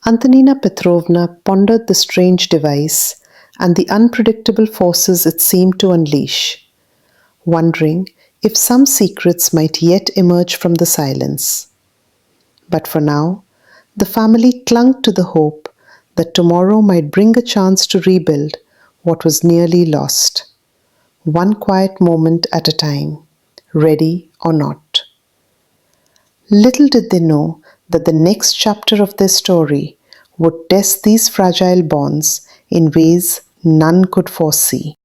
Antonina Petrovna pondered the strange device and the unpredictable forces it seemed to unleash, wondering if some secrets might yet emerge from the silence. But for now, the family clung to the hope that tomorrow might bring a chance to rebuild what was nearly lost, one quiet moment at a time, ready or not. Little did they know that the next chapter of their story would test these fragile bonds in ways none could foresee.